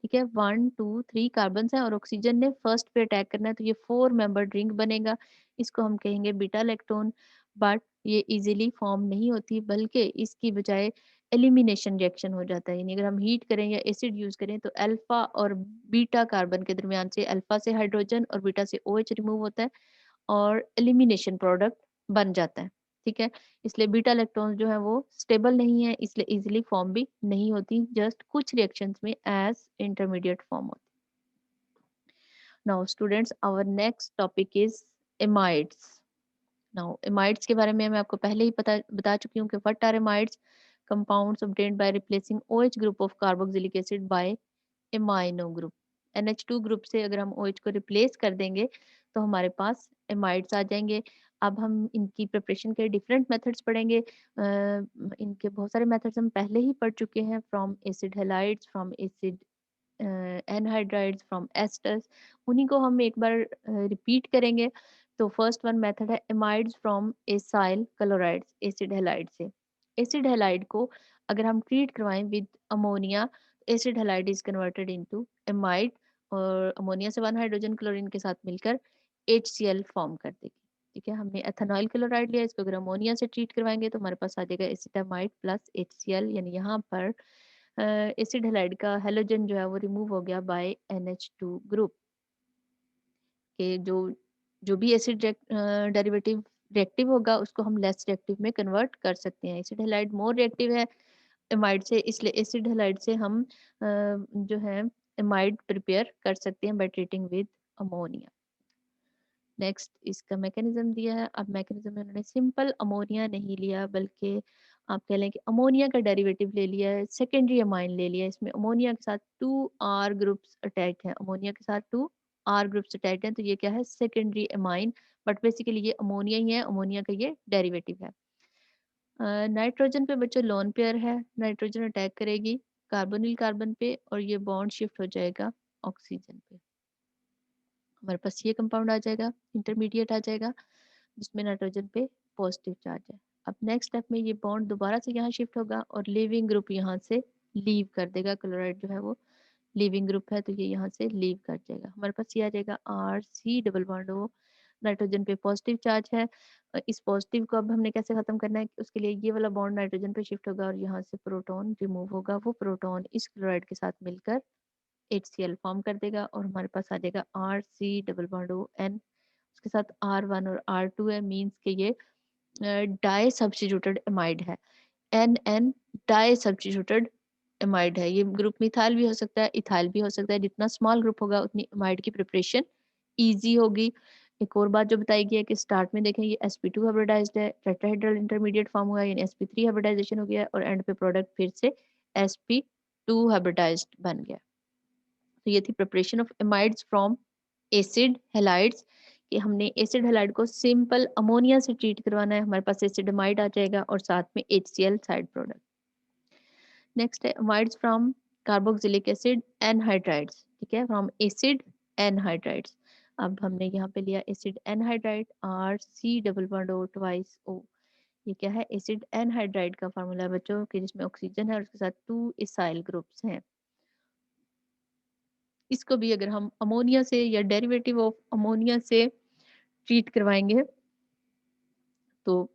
ठीक है। 1 2 3 कार्बन है और ऑक्सीजन ने फर्स्ट पे अटैक करना है, तो ये 4 मेंबर्ड रिंग बनेगा, इसको हम कहेंगे बीटा इलेक्ट्रॉन। बट ये इजीली फॉर्म नहीं होती, बल्कि इसकी बजाय एलिमिनेशन रिएक्शन हो जाता है, यानी अगर हम हीट करें या एसिड यूज करें तो अल्फा और बीटा कार्बन के दरमियान से अल्फा से हाइड्रोजन और बीटा से OH रिमूव होता है और एलिमिनेशन प्रोडक्ट बन जाता है, ठीक है। इसलिए बीटा इलेक्ट्रॉन्स जो है वो स्टेबल नहीं है, इसलिए इजीली फॉर्म भी नहीं होती, जस्ट कुछ रिएक्शंस में एज इंटरमीडिएट फॉर्म होती। Now students, our next topic is amides. Now amides के बारे में मैं आपको पहले ही बता चुकी हूँ कि what are amides, compounds obtained by replacing OH group of carboxylic acid by amino group. NH2 group से अगर हम OH को रिप्लेस कर देंगे तो हमारे पास एमाइड्स आ जाएंगे। अब हम इनकी प्रिपरेशन के डिफरेंट मेथड्स पढ़ेंगे। इनके बहुत सारे मेथड्स हम पहले ही पढ़ चुके हैं, from acid halides, from acid anhydrides, from asters, उन्हीं को हम एक बार रिपीट करेंगे। तो फर्स्ट वन मेथड है amides from acyl chlorides, acid halide से। एसिड हेलाइड को अगर हम ट्रीट करवाएं with ammonia, acid halide is converted into amide, और अमोनिया से 1 हाइड्रोजन क्लोरीन के साथ मिलकर HCl फॉर्म कर देगी, ठीक है। हमने एथेनॉल क्लोराइड लिया, इसको अगर अमोनिया से ट्रीट करवाएंगे तो हमारे पास आ जाएगा एसिटामाइड प्लस HCl, यानी यहाँ पर एसिड हेलाइड का हेलोजन जो है वो रिमूव हो गया बाय NH2 ग्रुप के। जो जो भी एसिड डेरिवेटिव रिएक्टिव होगा उसको हम लेस रिएक्टिव में कन्वर्ट कर सकते हैं। एसिड हेलाइड मोर रिएक्टिव है एमाइड से, इसलिए एसिड हेलाइड से हम जो है एमाइड प्रिपेयर कर सकते हैं by treating with ammonia. Next इसका मैकेनिज्म दिया है। अब मैकेनिज्म में उन्होंने सिंपल अमोनिया नहीं लिया, बल्कि आप कह लें कि अमोनिया का डेरिवेटिव ले लिया है, सेकेंडरी अमाइन ले लिया है। इसमें अमोनिया के साथ 2 R ग्रुप्स अटैच हैं, अमोनिया के साथ 2 R ग्रुप्स अटैच हैं, तो ये क्या है, सेकेंडरी अमाइन। बट बेसिकली ये अमोनिया ही है, अमोनिया का ये डेरिवेटिव है। नाइट्रोजन पे बच्चों लोन पेयर है, नाइट्रोजन अटैक करेगी कार्बोनिल कार्बन पे और ये बॉन्ड शिफ्ट हो जाएगा ऑक्सीजन पे। हमारे पास ये कंपाउंड आ जाएगा, इंटरमीडिएट आ जाएगा, जिसमें नाइट्रोजन पे पॉजिटिव चार्ज है। अब नेक्स्ट स्टेप में ये बॉन्ड दोबारा से यहाँ शिफ्ट होगा और लिविंग ग्रुप यहाँ से लीव कर देगा। क्लोराइड जो है वो लिविंग ग्रुप है, तो ये यहाँ से लीव कर जाएगा। हमारे पास ये आ जाएगा RC double bond O, nitrogen पे पॉजिटिव चार्ज है। इस पॉजिटिव को अब हमने कैसे खत्म करना है, उसके लिए ये वाला बॉन्ड नाइट्रोजन पे शिफ्ट होगा और यहाँ से प्रोटॉन रिमूव होगा। वो प्रोटॉन इस क्लोराइड के साथ मिलकर HCl फॉर्म कर देगा और हमारे पास आ जाएगा RC डबल बॉन्ड ON, उसके साथ R1 और R2 है, मीन्स के ये डाई सब्स्टिट्यूटेड एमाइड है। NN डाई सब्स्टिट्यूटेड एमाइड है। ये ग्रुप मिथाइल भी हो सकता है, इथाइल भी हो सकता है। जितना स्मॉल ग्रुप होगा उतनी एमाइड की प्रिपरेशन इजी होगी। एक और बात जो बताई गई है कि स्टार्ट में देखें ये sp2 हाइब्रिडाइज्ड है, टेट्राहेड्रल इंटरमीडिएट फॉर्म हुआ है, यानी sp3 हाइब्रिडाइजेशन हो गया है और एंड पे प्रोडक्ट फिर से sp2 हाइब्रिडाइज्ड बन गया। तो ये थी preparation of amides from acid halides, कि हमने एसिड हेलाइड को सिंपल अमोनिया से ट्रीट करवाना है, हमारे पास एसिड एमाइड आ जाएगा और साथ में HCl साइड प्रोडक्ट। नेक्स्ट है amides from carboxylic acid anhydrides, ठीक है, फ्रॉम एसिड एनहाइड्राइड्स। अब हमने यहाँ पे लिया acid anhydride RC double bond O twice O। ये क्या है, एसिड एनहाइड्राइड का फार्मूला है बच्चों, कि जिसमें ऑक्सीजन है और उसके साथ 2 इसाइल ग्रुप्स हैं। इसको भी अगर हम अमोनिया से या डेरिवेटिव ऑफ अमोनिया से ट्रीट करवाएंगे तो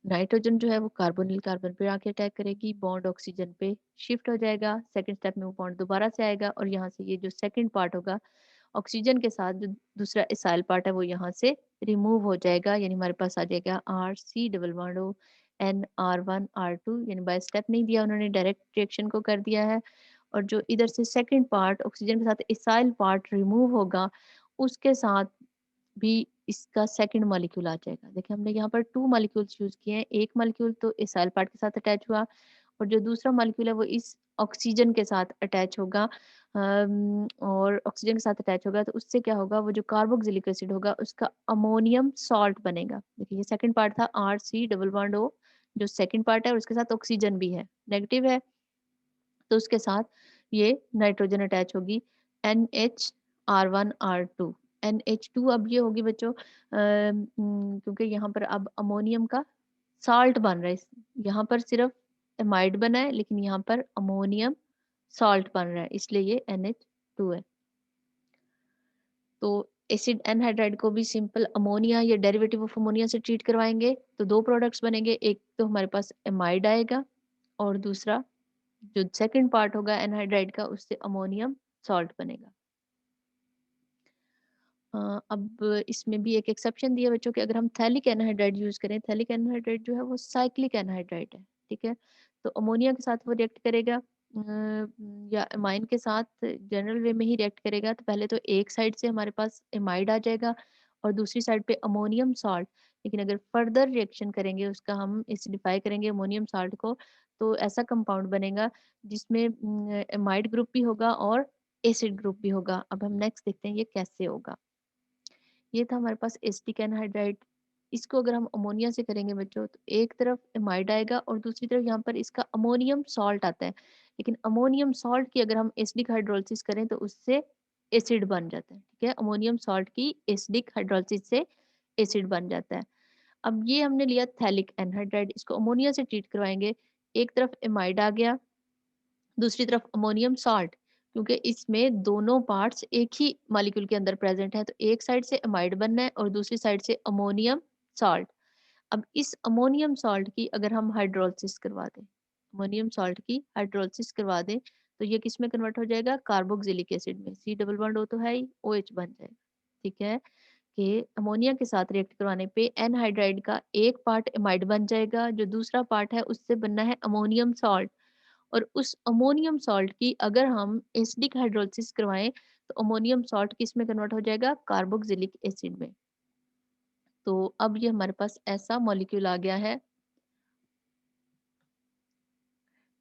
नाइट्रोजन जो है वो कार्बोनिल कार्बन पे आके अटैक करेगी, बॉन्ड ऑक्सीजन पे शिफ्ट हो जाएगा। सेकंड स्टेप में वो बॉन्ड दोबारा से आएगा और यहाँ से ये जो सेकंड पार्ट होगा ऑक्सीजन के साथ, जो दूसरा इसाइल पार्ट है वो यहाँ से रिमूव हो जाएगा, यानी हमारे पास आ जाएगा RC double bond O N R1 R2, यानी बाय स्टेप नहीं दिया उन्होंने, डायरेक्ट रिएक्शन को कर दिया है। और जो इधर से सेकंड पार्ट ऑक्सीजन के साथ इसाइल पार्ट रिमूव होगा उसके साथ भी इसका सेकंड मॉलिक्यूल आ जाएगा। देखिए हमने यहाँ पर 2 मॉलिक्यूल्स यूज किए हैं, एक मॉलिक्यूल तो इसाइल पार्ट के साथ अटैच हुआ और जो दूसरा मॉलिक्यूल है वो इस ऑक्सीजन के साथ अटैच होगा, और ऑक्सीजन के साथ अटैच होगा तो उससे क्या होगा, वो जो कार्बोक्सिलिक एसिड होगा उसका अमोनियम सॉल्ट बनेगा। देखिए ये सेकंड पार्ट था, RC डबल बॉन्ड O, जो सेकंड पार्ट है और उसके साथ ऑक्सीजन भी है, नेगेटिव है, तो उसके साथ ये नाइट्रोजन अटैच होगी, NH, R1, R2। NH2 अब ये होगी बच्चों, क्योंकि यहाँ पर अब अमोनियम का सॉल्ट बन रहा है, यहाँ पर सिर्फ एमाइड बना है लेकिन यहाँ पर अमोनियम सॉल्ट बन रहा है, इसलिए ये NH2 है। तो एसिड एनहाइड्राइड को भी सिंपल अमोनिया या डेरिवेटिव ऑफ अमोनिया से ट्रीट करवाएंगे तो दो प्रोडक्ट्स बनेंगे, एक तो हमारे पास एमाइड आएगा और दूसरा जो सेकंड पार्ट होगा एनहाइड्राइड का उससे अमोनियम सॉल्ट बनेगा। अब इसमें भी एक एक्सेप्शन दिया बच्चों कि अगर हम थैलिक एनहाइड्राइड यूज करें, थैलिक एनहाइड्राइड जो है वो साइक्लिक एनहाइड्राइड है, ठीक है, तो अमोनिया के साथ वो रिएक्ट करेगा, या एमाइन के साथ जनरल वे में ही रिएक्ट करेगा। तो पहले तो एक साइड से हमारे पास एमाइड आ जाएगा और दूसरी साइड पे अमोनियम सॉल्ट, लेकिन अगर फर्दर रिएक्शन करेंगे उसका, हम एसिडिफाई करेंगे अमोनियम सॉल्ट को, तो ऐसा कंपाउंड बनेगा जिसमें एमाइड ग्रुप भी होगा और एसिड ग्रुप भी होगा। अब हम नेक्स्ट देखते हैं ये कैसे होगा। ये था हमारे पास एसिटिक एनहाइड्राइड, इसको अगर हम अमोनिया से करेंगे बच्चों तो एक तरफ एमाइड आएगा और दूसरी तरफ यहाँ पर इसका अमोनियम सॉल्ट आता है, लेकिन अमोनियम सॉल्ट की अगर हम एसिडिक हाइड्रोलिसिस करें तो उससे एसिड बन जाता है, ठीक है, अमोनियम सॉल्ट की एसिडिक हाइड्रोलिसिस से एसिड बन जाता है। अब ये हमने लिया थैलिक एनहाइड्राइड, इसको अमोनिया से ट्रीट करवाएंगे, एक तरफ एमाइड आ गया, दूसरी तरफ अमोनियम सॉल्ट, क्योंकि इसमें दोनों पार्ट्स एक ही मॉलिक्यूल के अंदर प्रेजेंट है, तो एक साइड से अमाइड बनना है और दूसरी साइड से अमोनियम सॉल्ट। अब इस अमोनियम सॉल्ट की अगर हम हाइड्रोलिसिस करवा दें, अमोनियम सॉल्ट की हाइड्रोलिसिस करवा दें तो ये किस में कन्वर्ट हो जाएगा, कार्बोक्सिलिक एसिड में, C डबल बॉन्ड O तो है ही, OH बन जाएगा, ठीक है, कि अमोनिया के साथ रिएक्ट करवाने पे एनहाइड्राइड का एक पार्ट एमाइड बन जाएगा, जो दूसरा पार्ट है उससे बनना है अमोनियम सॉल्ट, और उस अमोनियम सॉल्ट की अगर हम एसिडिक हाइड्रोलिसिस करवाएं तो अमोनियम सॉल्ट किस में कन्वर्ट हो जाएगा, कार्बोक्सिलिक एसिड में। तो अब ये हमारे पास ऐसा मॉलिक्यूल आ गया है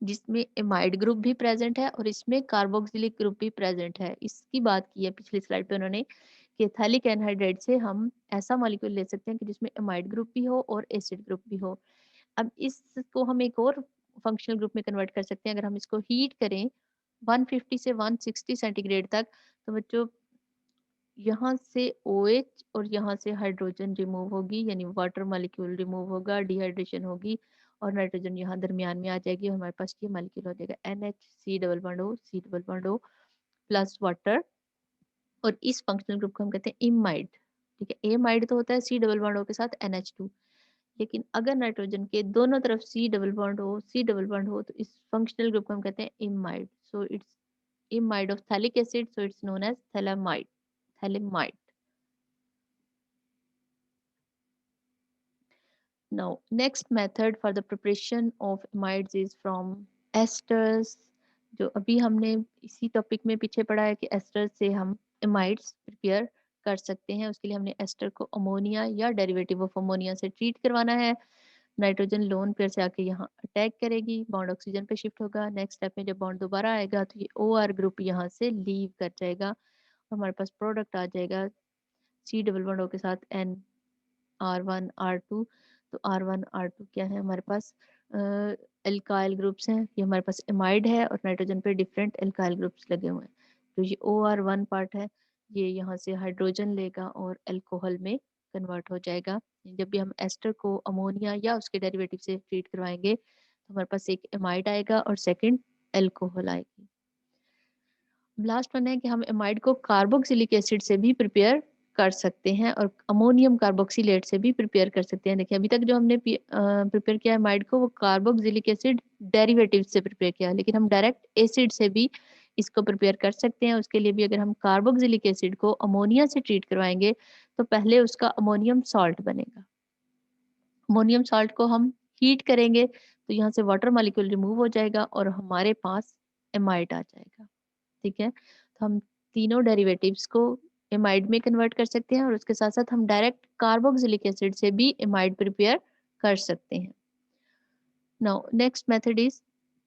जिसमें एमाइड ग्रुप भी प्रेजेंट है और इसमें कार्बोक्सिलिक ग्रुप भी प्रेजेंट है। इसकी बात की है पिछली स्लाइड पे उन्होंने कि थैलिक एनहाइड्राइड से हम ऐसा मॉलिक्यूल ले सकते हैं कि जिसमें एमाइड ग्रुप भी हो और एसिड ग्रुप भी हो। अब इसको हम एक और फंक्शनल ग्रुप में कन्वर्ट कर सकते हैं, अगर हम इसको हीट करें 150 से 160 सेंटीग्रेड तक, तो बच्चों यहाँ से OH और यहाँ से हाइड्रोजन रिमूव होगी, यानी वाटर मॉलिक्यूल रिमूव होगा, डिहाइड्रेशन होगी और नाइट्रोजन यहाँ दरमियान में आ जाएगी और हमारे पास ये मॉलिक्यूल हो जाएगा NH, C double bond O plus water, और इस फंक्शनल ग्रुप को हम कहते हैं इमाइड, ठीक है, एमाइड तो होता है C डबल बॉन्ड O के साथ NH2, लेकिन अगर नाइट्रोजन के दोनों तरफ C डबल बॉन्ड हो तो इस फंक्शनल ग्रुप को हम कहते हैं imide, so it's imide of phthalic acid, so it's known as thalamide. Now next method for the preparation of amides is from esters, जो अभी हमने इसी टॉपिक में पीछे पढ़ा है कि एस्टर से हम एमाइड्स प्रिपेयर कर सकते हैं। उसके लिए हमने एस्टर को अमोनिया या डेरिवेटिव ऑफ अमोनिया से ट्रीट करवाना है। नाइट्रोजन लोन पेयर से आके यहाँ अटैक करेगी, बॉन्ड ऑक्सीजन पे शिफ्ट होगा, नेक्स्ट स्टेप में जब बॉन्ड दोबारा आएगा तो ये OR ग्रुप यहाँ से लीव कर जाएगा, हमारे पास प्रोडक्ट आ जाएगा C डबल बॉन्ड O के साथ N, R1, R2। तो R1, R2 क्या है, हमारे पास एल्काइल ग्रुप्स हैं, ये हमारे पास एमाइड है और नाइट्रोजन पे डिफरेंट एल्काइल ग्रुप्स लगे हुए हैं। तो ये OR1 पार्ट है, ये यहाँ से हाइड्रोजन लेगा और अल्कोहल में कन्वर्ट हो जाएगा। जब भी हम एस्टर को अमोनिया या उसके डेरिवेटिव से ट्रीट करवाएंगे तो हमारे पास एक एमाइड आएगा और सेकंड अल्कोहल आएगी। लास्ट वन है कि हम एमाइड को कार्बोक्सिलिक एसिड से भी प्रिपेयर कर सकते हैं और अमोनियम कार्बोक्सिलेट से भी प्रिपेयर कर सकते हैं। देखिए अभी तक जो हमने प्रिपेयर किया एमाइड को वो कार्बोक्सिलिक एसिड डेरिवेटिव से प्रिपेयर किया, लेकिन हम डायरेक्ट एसिड से भी इसको प्रिपेयर कर सकते हैं। उसके लिए भी अगर हम कार्बोक्सिलिक एसिड को अमोनिया से ट्रीट करवाएंगे तो पहले उसका अमोनियम सॉल्ट बनेगा, अमोनियम सॉल्ट को हम हीट करेंगे तो यहाँ से वाटर मॉलिक्यूल रिमूव हो जाएगा और हमारे पास एमाइड आ जाएगा, ठीक है। तो हम तीनों डेरिवेटिव्स को एमाइड में कन्वर्ट कर सकते हैं और उसके साथ साथ हम डायरेक्ट कार्बोक्सिलिक एसिड से भी एमाइड प्रिपेयर कर सकते हैं। Now next method is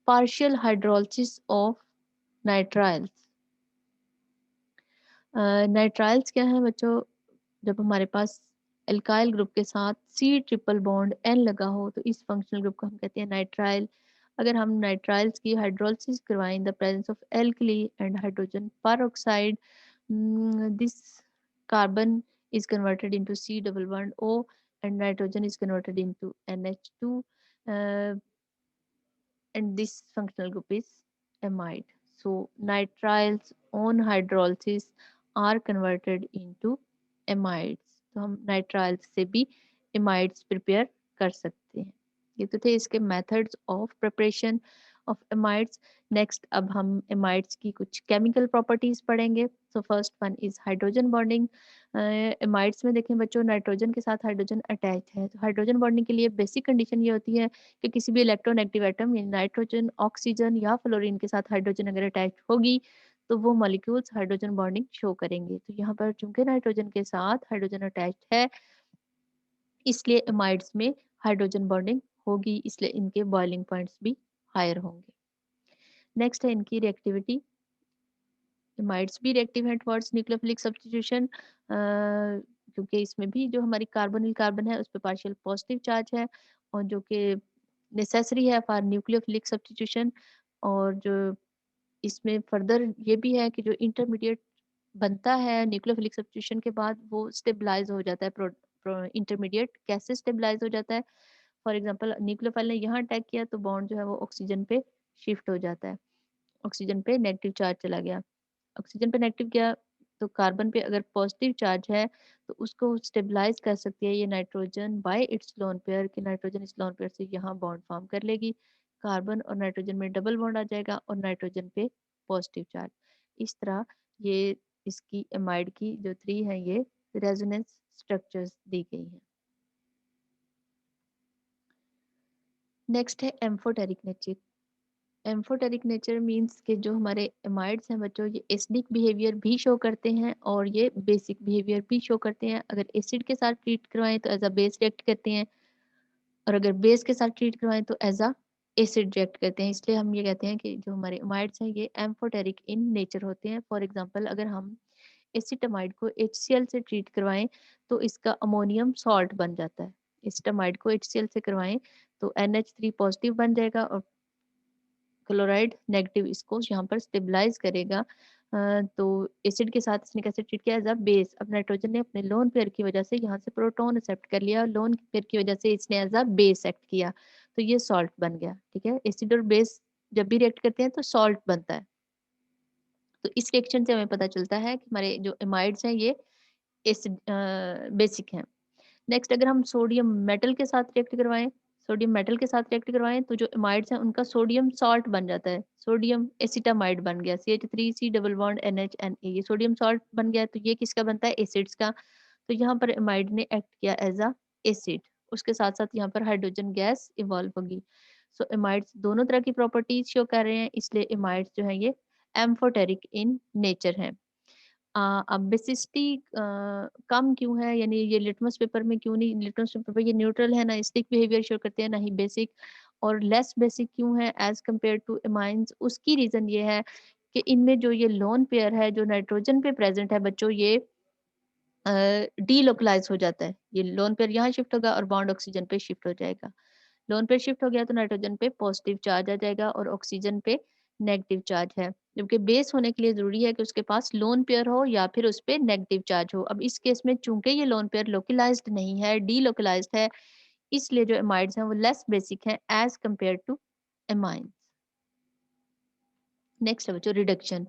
partial hydrolysis of nitriles. Nitriles क्या है बच्चों? जब हमारे पास एल्काइल ग्रुप के साथ सी ट्रिपल बॉन्ड एन लगा हो तो इस फंक्शनल ग्रुप को हम कहते हैं नाइट्राइल। अगर हम नाइट्राइल्स की हाइड्रोलिसिस करवाएं इन the presence of alkali and hydrogen peroxide, this carbon is converted into C double bond O and nitrogen is converted into NH2, uh, and this functional group is amide. So nitriles on hydrolysis are converted into amides. तो हम nitriles से भी amides prepare कर सकते हैं। ये तो थे इसके methods of preparation of amides. Next अब हम amides की कुछ chemical properties पढ़ेंगे. So first one is hydrogen bonding. amides में देखें बच्चों, नाइट्रोजन के साथ हाइड्रोजन अटैच है, तो हाइड्रोजन बॉन्डिंग के लिए बेसिक कंडीशन ये होती है कि किसी भी इलेक्ट्रोनेगेटिव एटम यानी नाइट्रोजन, ऑक्सीजन या फ्लोरीन के साथ हाइड्रोजन अगर अटैच होगी तो वो मॉलिक्यूल्स हाइड्रोजन बॉन्डिंग शो करेंगे। तो यहाँ पर चूंकि नाइट्रोजन के साथ हाइड्रोजन अटैच है, इसलिए एमाइड्स में हाइड्रोजन बॉन्डिंग होगी, इसलिए इनके बॉइलिंग पॉइंट्स भी हायर होंगे। नेक्स्ट है इनकी रिएक्टिविटी। एमाइड्स भी रिएक्टिव है टुवर्ड्स न्यूक्लियोफिलिक सब्स्टिट्यूशन, क्योंकि इसमें भी जो हमारी कार्बोनिल कार्बन है उस पर पार्शियल पॉजिटिव चार्ज है और जो कि नेसेसरी है फॉर न्यूक्लियोफिलिक सब्स्टिट्यूशन। और जो इसमें फर्दर ये भी है कि जो इंटरमीडिएट बनता है न्यूक्लियोफिलिक सब्स्टिट्यूशन के बाद वो स्टेबलाइज हो जाता है। इंटरमीडिएट कैसे स्टेबलाइज हो जाता है? फॉर एग्जांपल न्यूक्लियोफाइल ने यहाँ अटैक किया तो बॉन्ड जो है वो ऑक्सीजन पे शिफ्ट हो जाता है, ऑक्सीजन पे नेगेटिव चार्ज चला गया। ऑक्सीजन पे नेगेटिव गया तो कार्बन पे अगर पॉजिटिव चार्ज है तो उसको स्टेबलाइज कर सकती है ये nitrogen bye it's lone pair, कि नाइट्रोजन इस लोन पेयर से यहाँ बॉन्ड फॉर्म कर लेगी, कार्बन और नाइट्रोजन में डबल बॉन्ड आ जाएगा और नाइट्रोजन पे पॉजिटिव चार्ज। इस तरह ये इसकी एमाइड की जो थ्री है ये रेजोनेंस स्ट्रक्चर्स दी गई हैं। नेक्स्ट है amphoteric nature. Amphoteric nature means के जो हमारे एमाइड्स हैं बच्चों, ये एसिडिक बिहेवियर भी शो करते हैं और ये बेसिक बिहेवियर भी शो करते हैं। अगर एसिड के साथ ट्रीट करवाएं तो एज अ बेस रिएक्ट करते हैं, और अगर बेस के साथ ट्रीट करवाएं तो एज अ एसिड रिएक्ट करते हैं। इसलिए हम ये कहते हैं कि जो हमारे एमाइड्स हैं ये एम्फोटेरिक इन नेचर होते हैं। फॉर एग्जाम्पल अगर हम एसिटामाइड को HCl से ट्रीट करवाएं तो इसका अमोनियम सॉल्ट बन जाता है। एसिटामाइड को HCl से करवाएं तो NH3 पॉजिटिव बन जाएगा और क्लोराइड नेगेटिव इसको यहाँ पर स्टेबलाइज करेगा। तो एसिड के साथ इसने कैसे ट्रीट किया? As a base. अब नाइट्रोजन ने अपने लोन पेयर की वजह से यहाँ से प्रोटॉन एक्सेप्ट कर लिया, लोन पेयर की वजह से इसने एज अ बेस एक्ट किया, तो ये सॉल्ट बन गया। ठीक है, एसिड और बेस जब भी रिएक्ट करते हैं तो सॉल्ट बनता है। तो इस रिएक्शन से हमें पता चलता है कि हमारे जो एमाइड्स हैं ये एसिड बेसिक हैं। नेक्स्ट अगर हम सोडियम मेटल के साथ रिएक्ट करवाएं, सोडियम मेटल के साथ रिएक्ट करवाएं तो जो एमाइड्स हैं उनका सोडियम सॉल्ट बन जाता है, सोडियम एसिटामाइड बन गया, CH3C डबल बॉन्ड NHNA, ये सोडियम सॉल्ट बन गया। तो ये किसका बनता है? एसिड्स का। तो यहाँ पर एमाइड ने एक्ट किया एज अ एसिड, उसके साथ साथ यहाँ पर हाइड्रोजन गैस इवॉल्व होगी। सो एमाइड्स दोनों तरह की प्रॉपर्टीज शो कर रहे हैं, इसलिए एमाइड्स जो है ये एम्फोटेरिक इन नेचर है। अब बेसिसिटी कम क्यों है, यानी ये लिटमस पेपर में क्यों नहीं? लिटमस पेपर ये न्यूट्रल है ना, स्टिक बिहेवियर शो करते हैं ना ही बेसिक। और लेस बेसिक क्यों है एज कंपेयर टू एमाइंस? उसकी रीजन ये है कि इनमें जो ये लोन पेयर है जो नाइट्रोजन पे प्रेजेंट है बच्चों, ये डीलोकलाइज हो जाता है। ये लोन पेयर यहाँ शिफ्ट होगा और बॉन्ड ऑक्सीजन पे शिफ्ट हो जाएगा। लोन पेयर शिफ्ट हो गया तो नाइट्रोजन पे पॉजिटिव चार्ज आ जाएगा और ऑक्सीजन पे नेगेटिव चार्ज है, जबकि बेस होने के लिए जरूरी है कि उसके पास लोन पेयर हो या फिर उस पे नेगेटिव चार्ज हो। अब इस केस में चूंकि ये लोन पेयर लोकलाइज्ड नहीं है, डीलोकलाइज्ड है, इसलिए जो एमाइड्स हैं वो लेस बेसिक हैं as compare to amines. Next है बच्चों रिडक्शन।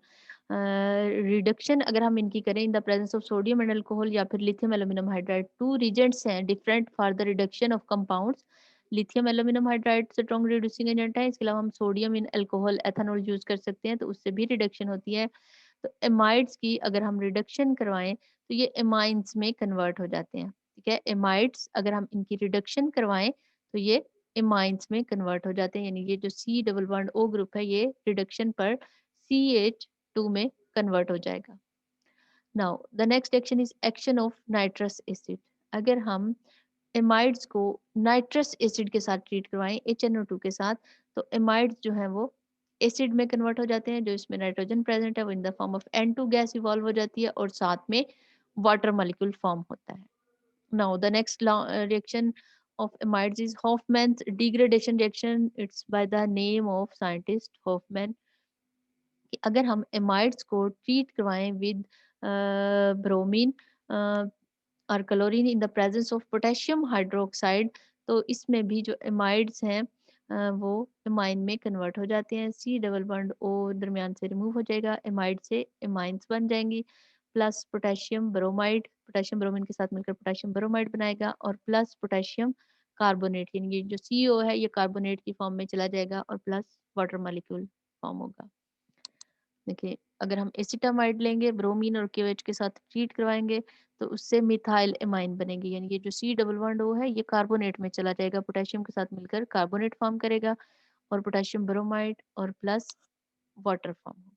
रिडक्शन अगर हम इनकी करें in the presence of sodium and alcohol या फिर lithium aluminium hydride, two reagents हैं different for the reduction of compounds. Lithium aluminium hydride strong reducing agent है, इसके अलावा हम sodium in alcohol ethanol use कर सकते हैं तो उससे भी रिडक्शन होती है। तो एमाइड्स की अगर हम रिडक्शन करवाएं तो ये एमाइंस में कन्वर्ट हो जाते हैं। ठीक है, एमाइड्स अगर हम इनकी रिडक्शन करवाएं तो ये एमाइंस में कन्वर्ट हो जाते हैं, यानी ये जो C double bond O group है ये रिडक्शन पर CH2 में कन्वर्ट हो जाएगा। Now the next action is action of nitrous acid. अगर हम एमाइड्स को नाइट्रस एसिड के साथ ट्रीट करवाएं HNO2 के साथ, तो एमाइड्स जो है वो एसिड में कन्वर्ट हो जाते हैं, जो इसमें नाइट्रोजन प्रेजेंट है वो in the form of N2 gas evolve हो जाती है और साथ में वाटर मॉलिक्यूल फॉर्म होता है. Now the next reaction of amides is Hofmann's degradation reaction. It's by the name of scientist Hofmann. कि अगर हम एमाइड्स को ट्रीट करवाएं विद ब्रोमीन और chlorine in the presence of potassium hydroxide, तो इसमें भी जो एमाइड्स हैं वो एमाइन में कन्वर्ट हो जाते हैं. सी डबल बॉन्ड ओ दरमियान से रिमूव हो जाएगा, एमाइड से एमाइंस बन जाएंगी, plus potassium bromide, potassium bromine के साथ मिलकर पोटेशियम ब्रोमाइड बनाएगा, और प्लस पोटेशियम कार्बोनेट, यानी ये जो CO है ये कार्बोनेट की फॉर्म में चला जाएगा और प्लस वाटर मॉलिक्यूल फॉर्म होगा. देखिए अगर हम एसिटामाइड लेंगे ब्रोमीन और KOH के साथ ट्रीट करवाएंगे तो उससे मिथाइल एमाइन बनेगी, यानी ये जो C डबल बॉन्ड O है ये कार्बोनेट में चला जाएगा, पोटेशियम के साथ मिलकर कार्बोनेट फॉर्म करेगा और पोटेशियम ब्रोमाइड और प्लस वाटर फॉर्म होगा.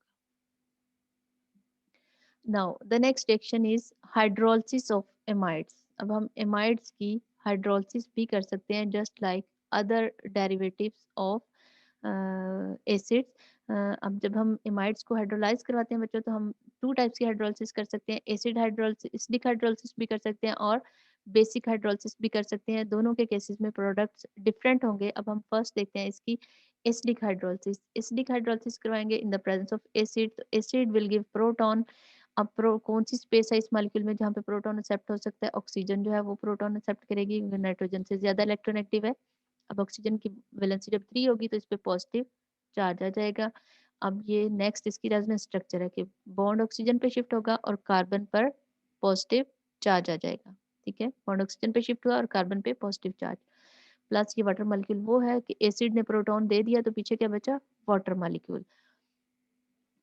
Now the next reaction is hydrolysis of amides. अब हम एमाइड्स की हाइड्रोलिसिस भी कर सकते हैं just like other derivatives of acids. अब जब हम एमाइड्स को हाइड्रोलाइज करवाते हैं बच्चों, तो हम टू टाइप्स की हाइड्रोलिसिस कर सकते हैं, एसिड हाइड्रोलिसिस, एसिडिक हाइड्रोलिसिस भी कर सकते हैं और बेसिक हाइड्रोलिसिस भी कर सकते हैं. दोनों के केसेस में प्रोडक्ट्स डिफरेंट होंगे. अब हम फर्स्ट देखते हैं इसकी एसिडिक हाइड्रोलिसिस. एसिडिक हाइड्रोलिसिस करवाएंगे इन द प्रेजेंस ऑफ एसिड, तो एसिड विल गिव प्रोटॉन. अब कौन सी स्पेस है इस मॉलिक्यूल में जहाँ पे प्रोटॉन एक्सेप्ट हो सकता है? ऑक्सीजन जो है वो प्रोटॉन एक्सेप्ट करेगी, नाइट्रोजन से ज्यादा इलेक्ट्रोनेगेटिव है. अब ऑक्सीजन की वैलेंसी जब 3 होगी तो इस पे पॉजिटिव चार्ज आ जाएगा. अब ये नेक्स्ट इसकी रेजोनेंस स्ट्रक्चर है कि बॉन्ड ऑक्सीजन पे शिफ्ट होगा और कार्बन पर पॉजिटिव चार्ज आ जाएगा. ठीक है, बॉन्ड ऑक्सीजन पे शिफ्ट हुआ और कार्बन पे पॉजिटिव चार्ज. प्लस ये वाटर मॉलिक्यूल वो है कि एसिड ने प्रोटॉन दे दिया तो पीछे क्या बचा? Water molecule.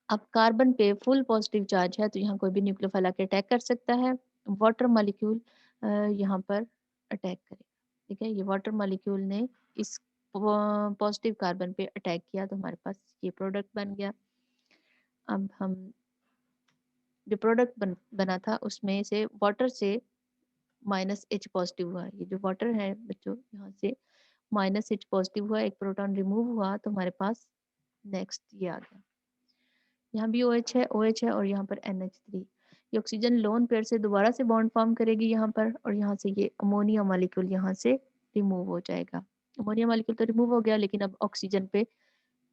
अब कार्बन पे फुल पॉजिटिव चार्ज है तो यहाँ कोई भी न्यूक्लियोफाइल आके अटैक कर सकता है. वाटर मॉलिक्यूल यहाँ पर अटैक करेगा. ठीक है, ये वाटर मॉलिक्यूल ने इस पॉजिटिव कार्बन पे अटैक किया तो हमारे पास ये प्रोडक्ट बन गया. अब हम जो प्रोडक्ट बना था उसमें से वाटर से -H पॉजिटिव हुआ. ये जो वाटर है बच्चों यहाँ से -H पॉजिटिव हुआ, एक प्रोटॉन रिमूव हुआ तो हमारे पास नेक्स्ट ये आ गया. यहाँ भी OH है और यहाँ पर NH3. ये ऑक्सीजन लोन पेयर से दोबारा से बॉन्ड फॉर्म करेगी यहाँ पर, और यहाँ से ये अमोनिया मॉलिक्यूल यहाँ से रिमूव हो जाएगा. अमोनिया मॉलिक्यूल तो रिमूव हो गया लेकिन अब ऑक्सीजन पे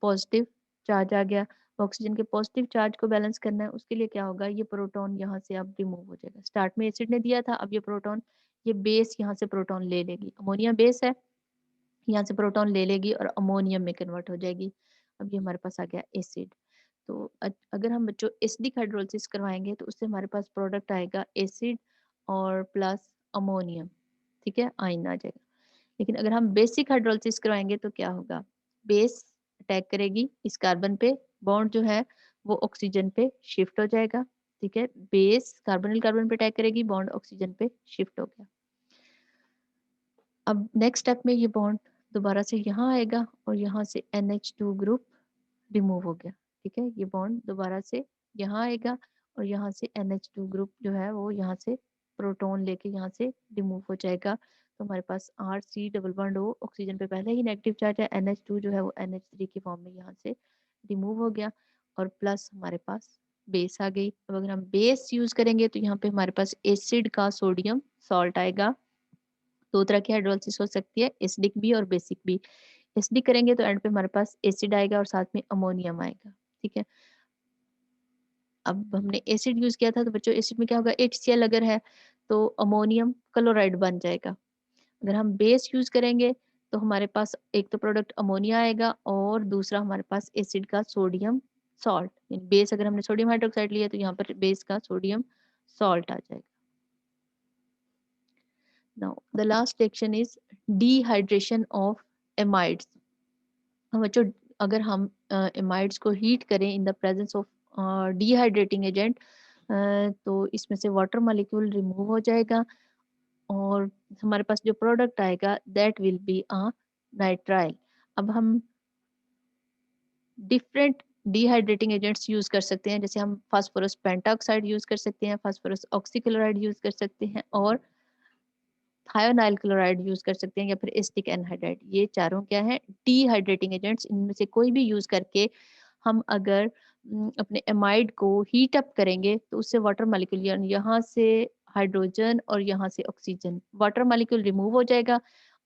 पॉजिटिव चार्ज आ गया. ऑक्सीजन के पॉजिटिव चार्ज को बैलेंस करना है, उसके लिए क्या होगा? ये प्रोटॉन यहाँ से अब रिमूव हो जाएगा. स्टार्ट में एसिड ने दिया था, अब ये प्रोटॉन, ये बेस यहाँ से प्रोटॉन ले लेगी. अमोनिया बेस है, यहाँ से प्रोटॉन ले लेगी और अमोनियम में कन्वर्ट हो जाएगी. अब ये हमारे पास आ गया एसिड. तो अगर हम बच्चों एसिडिक हाइड्रोलिसिस करवाएंगे तो उससे हमारे पास प्रोडक्ट आएगा एसिड और प्लस अमोनियम. ठीक है, आयन आ जाएगा. लेकिन अगर हम बेसिक हाइड्रोलिसिस करवाएंगे तो क्या होगा? बेस अटैक करेगी इस कार्बन पे, बॉन्ड जो है वो ऑक्सीजन पे शिफ्ट हो जाएगा. ठीक है, बेस कार्बोनिल कार्बन पे अटैक करेगी, बॉन्ड ऑक्सीजन पे शिफ्ट हो गया. अब नेक्स्ट स्टेप में ये बॉन्ड दोबारा से यहाँ आएगा और यहाँ से NH2 ग्रुप रिमूव हो गया. ठीक है, ये बॉन्ड दोबारा से यहाँ आएगा और यहाँ से NH2 ग्रुप जो है वो यहाँ से प्रोटॉन लेके यहाँ से रिमूव हो जाएगा. तो हमारे पास RC double bond O, oxygen पे पहले ही नेगेटिव चार्ज है, NH2 जो है वो NH3 की फॉर्म में यहाँ से रिमूव हो गया और प्लस हमारे पास बेस आ गई. अब अगर हम बेस यूज करेंगे तो यहाँ पे हमारे पास एसिड का सोडियम सॉल्ट आएगा. दो तरह की हाइड्रोलिसिस हो सकती है, एसिडिक भी और बेसिक भी. एसिडिक करेंगे तो एंड पे हमारे पास एसिड आएगा और साथ में अमोनियम आएगा. ठीक है, अब हमने एसिड यूज किया था तो बच्चों एसिड में क्या होगा? HCl अगर है तो अमोनियम क्लोराइड बन जाएगा. अगर हम बेस यूज करेंगे तो हमारे पास एक तो प्रोडक्ट अमोनिया आएगा और दूसरा हमारे पास एसिड का सोडियम सॉल्ट. बेस अगर हमने सोडियम हाइड्रोक्साइड लिया तो यहाँ पर बेस का सोडियम सॉल्ट आ जाएगा. Now the last reaction is dehydration of amides. बच्चों अगर हम एमाइड्स को हीट करें in the presence of dehydrating agent तो इसमें से वाटर मॉलिक्यूल रिमूव हो जाएगा और हमारे पास जो प्रोडक्ट आएगा that will be a nitrile. अब हम डिफरेंट डिहाइड्रेटिंग एजेंट्स यूज कर सकते हैं, जैसे हम फास्फोरस पेंटाऑक्साइड यूज कर सकते हैं, फास्फोरस ऑक्सीक्लोराइड यूज कर सकते हैं और थायोनाइल क्लोराइड यूज कर सकते हैं या फिर एसिटिक एनहाइड्राइड। ये चारों क्या है, डिहाइड्रेटिंग एजेंट्स। इनमें से कोई भी यूज करके हम अगर अपने एमाइड को हीट अप करेंगे तो उससे वाटर मालिक्यूल, यहाँ से हाइड्रोजन और यहाँ से ऑक्सीजन, वाटर मालिक्यूल रिमूव हो जाएगा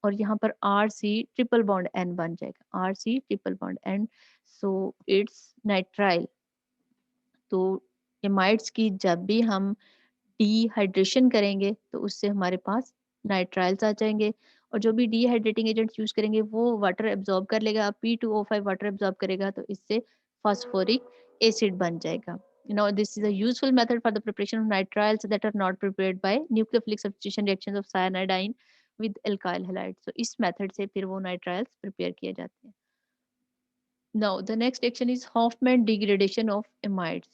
और यहाँ पर R C triple bond N बन जाएगा, R C triple bond N. So it's nitrile. तो एमाइड्स की जब भी हम डिहाइड्रेशन करेंगे तो उससे हमारे पास नाइट्राइल्स आ जाएंगे, और जो भी डिहाइड्रेटिंग एजेंट्स यूज करेंगे वो वाटर एब्जॉर्ब कर लेगा, P2O5 वाटर एब्जॉर्ब करेगा तो इससे फास्फोरिक एसिड बन जाएगा। This is a useful method for the preparation of nitriles that are not prepared by nucleophilic substitution reactions of cyanidine with alkyl halide. So इस method से फिर वो नाइट्राइल्स प्रिपेयर किए जाते हैं। Now the next reaction is Hofmann degradation of amides.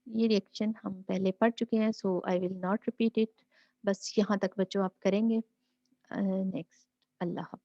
ये रिएक्शन हम पहले पढ़ चुके हैं, so I will not repeat it. बस यहाँ तक बच्चों आप करेंगे। नेक्स्ट, अल्लाह हाफ़िज़।